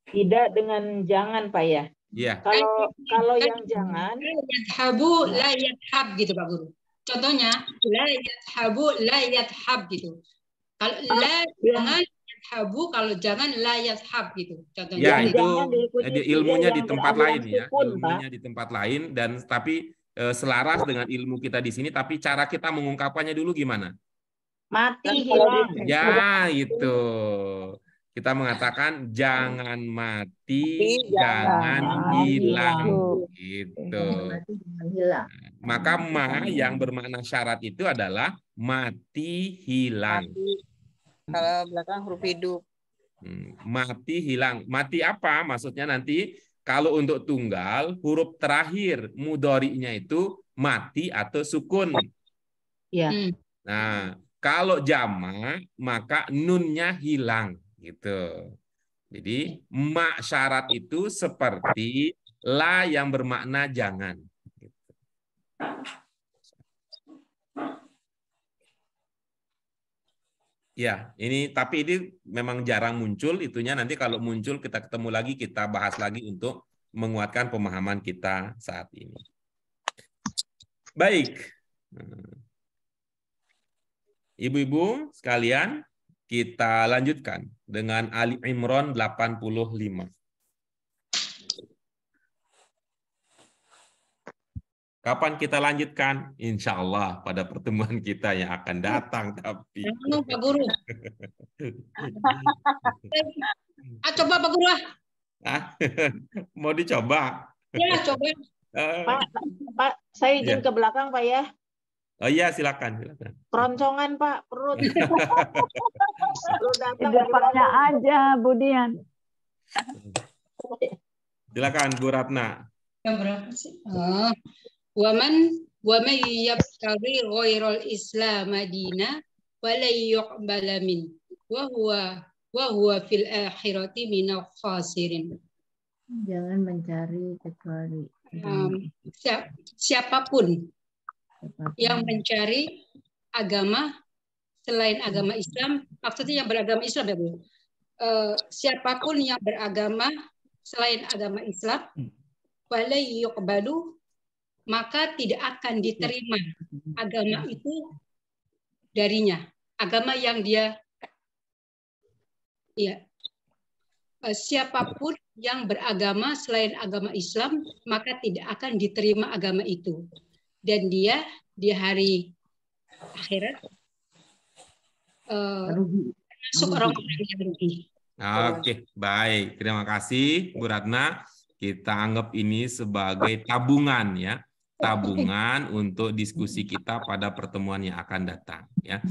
Tidak dengan jangan, Pak ya. Iya. Kalau yang jangan, yadhabu la yadhab gitu Pak Guru. Contohnya la yadhabu la yadhab gitu. Kalau la jangan yadhabu, kalau jangan la yadhab gitu. Contohnya. Ya, itu ilmunya di tempat lain ya. Ilmunya di tempat lain dan tapi selaras dengan ilmu kita di sini, tapi cara kita mengungkapkannya dulu gimana? Mati hilang. Ya, itu. Kita mengatakan jangan mati, jangan hilang. Gitu. Maka ma yang bermakna syarat itu adalah mati hilang. Kalau belakang huruf hidup. Mati hilang. Mati apa? Maksudnya nanti kalau untuk tunggal, huruf terakhir mudhari'nya itu mati atau sukun. Ya. Nah, kalau jamak maka nunnya hilang gitu. Jadi ma syarat itu seperti la yang bermakna jangan. Gitu. Ya, tapi ini memang jarang muncul itunya. Nanti kalau muncul kita ketemu lagi, kita bahas lagi untuk menguatkan pemahaman kita saat ini. Baik. Ibu-ibu sekalian, kita lanjutkan dengan Ali Imran 85. Kapan kita lanjutkan? Insya Allah pada pertemuan kita yang akan datang. Tapi Pak Guru. Coba Pak Guru. Mau dicoba? Ya, coba. Pak, saya izin ke belakang, Pak ya. Oh iya, silakan. Keroncongan, Pak, perut. Di depannya aja, Budian. Silakan, Bu Ratna. Yang berapa sih? Waman yabtaghi ghairal Islam madina wa la yuqbala min wa huwa fil akhirati minal khasirin. Jangan mencari kecuali siapapun yang mencari agama selain agama Islam, maksudnya yang beragama Islam ya Bu. Siapapun yang beragama selain agama Islam, wala yuqbalu, maka tidak akan diterima agama itu darinya. Agama yang dia siapapun yang beragama selain agama Islam, maka tidak akan diterima agama itu. Dan dia di hari akhirat masuk orang-orang yang rugi. Oke, baik. Terima kasih Bu Ratna. Kita anggap ini sebagai tabungan ya. Tabungan untuk diskusi kita pada pertemuan yang akan datang ya.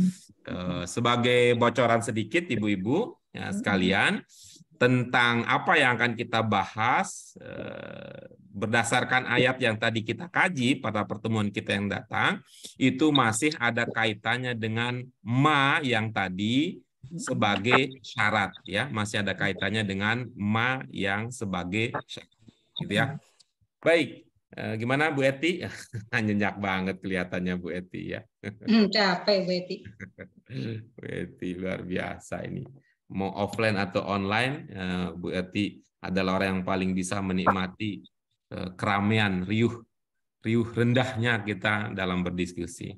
Sebagai bocoran sedikit Ibu-ibu ya sekalian, tentang apa yang akan kita bahas berdasarkan ayat yang tadi kita kaji pada pertemuan kita yang datang, itu masih ada kaitannya dengan ma yang tadi sebagai syarat ya, masih ada kaitannya dengan ma yang sebagai syarat gitu ya. Baik, gimana Bu Eti? Nyenyak banget kelihatannya Bu Eti ya. Capek Bu Eti. Bu Eti luar biasa ini. Mau offline atau online, Bu Eti adalah orang yang paling bisa menikmati keramaian, riuh rendahnya kita dalam berdiskusi.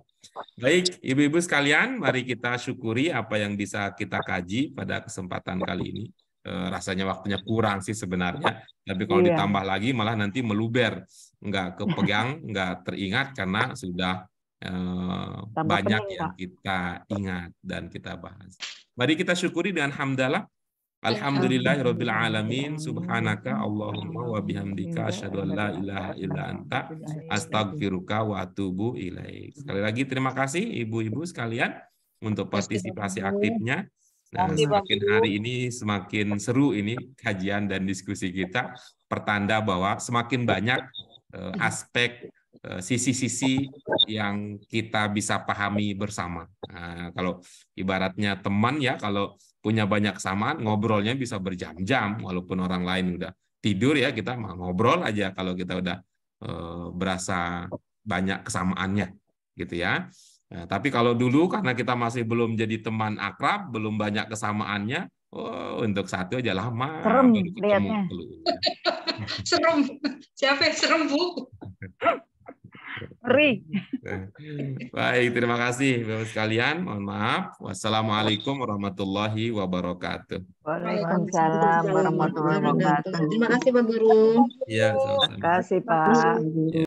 Baik, Ibu-ibu sekalian, mari kita syukuri apa yang bisa kita kaji pada kesempatan kali ini. rasanya waktunya kurang sih sebenarnya. Tapi kalau ditambah lagi malah nanti meluber, nggak kepegang, nggak teringat karena sudah banyak yang kita ingat dan kita bahas. Mari kita syukuri dengan hamdalah. Alhamdulillahirabbil alamin, subhanaka Allahumma wa bihamdika asyhadu an la ilaha illa anta astaghfiruka wa atubu ilaik. Sekali lagi terima kasih ibu-ibu sekalian untuk partisipasi aktifnya. Nah, semakin hari ini semakin seru ini kajian dan diskusi kita, pertanda bahwa semakin banyak aspek sisi-sisi yang kita bisa pahami bersama. Nah, kalau ibaratnya teman ya, kalau punya banyak kesamaan, ngobrolnya bisa berjam-jam, walaupun orang lain udah tidur ya, kita mau ngobrol aja kalau kita udah berasa banyak kesamaannya, gitu ya. Nah, tapi kalau dulu karena kita masih belum jadi teman akrab, belum banyak kesamaannya, untuk satu aja lama. Serem lihatnya. Serem. Siapa yang serem, Bu? Ngeri. Baik, terima kasih Bapak sekalian. Mohon maaf. Wassalamualaikum warahmatullahi wabarakatuh. Waalaikumsalam warahmatullahi wabarakatuh. Terima kasih Pak Guru. Iya, sama-sama. Terima kasih Pak.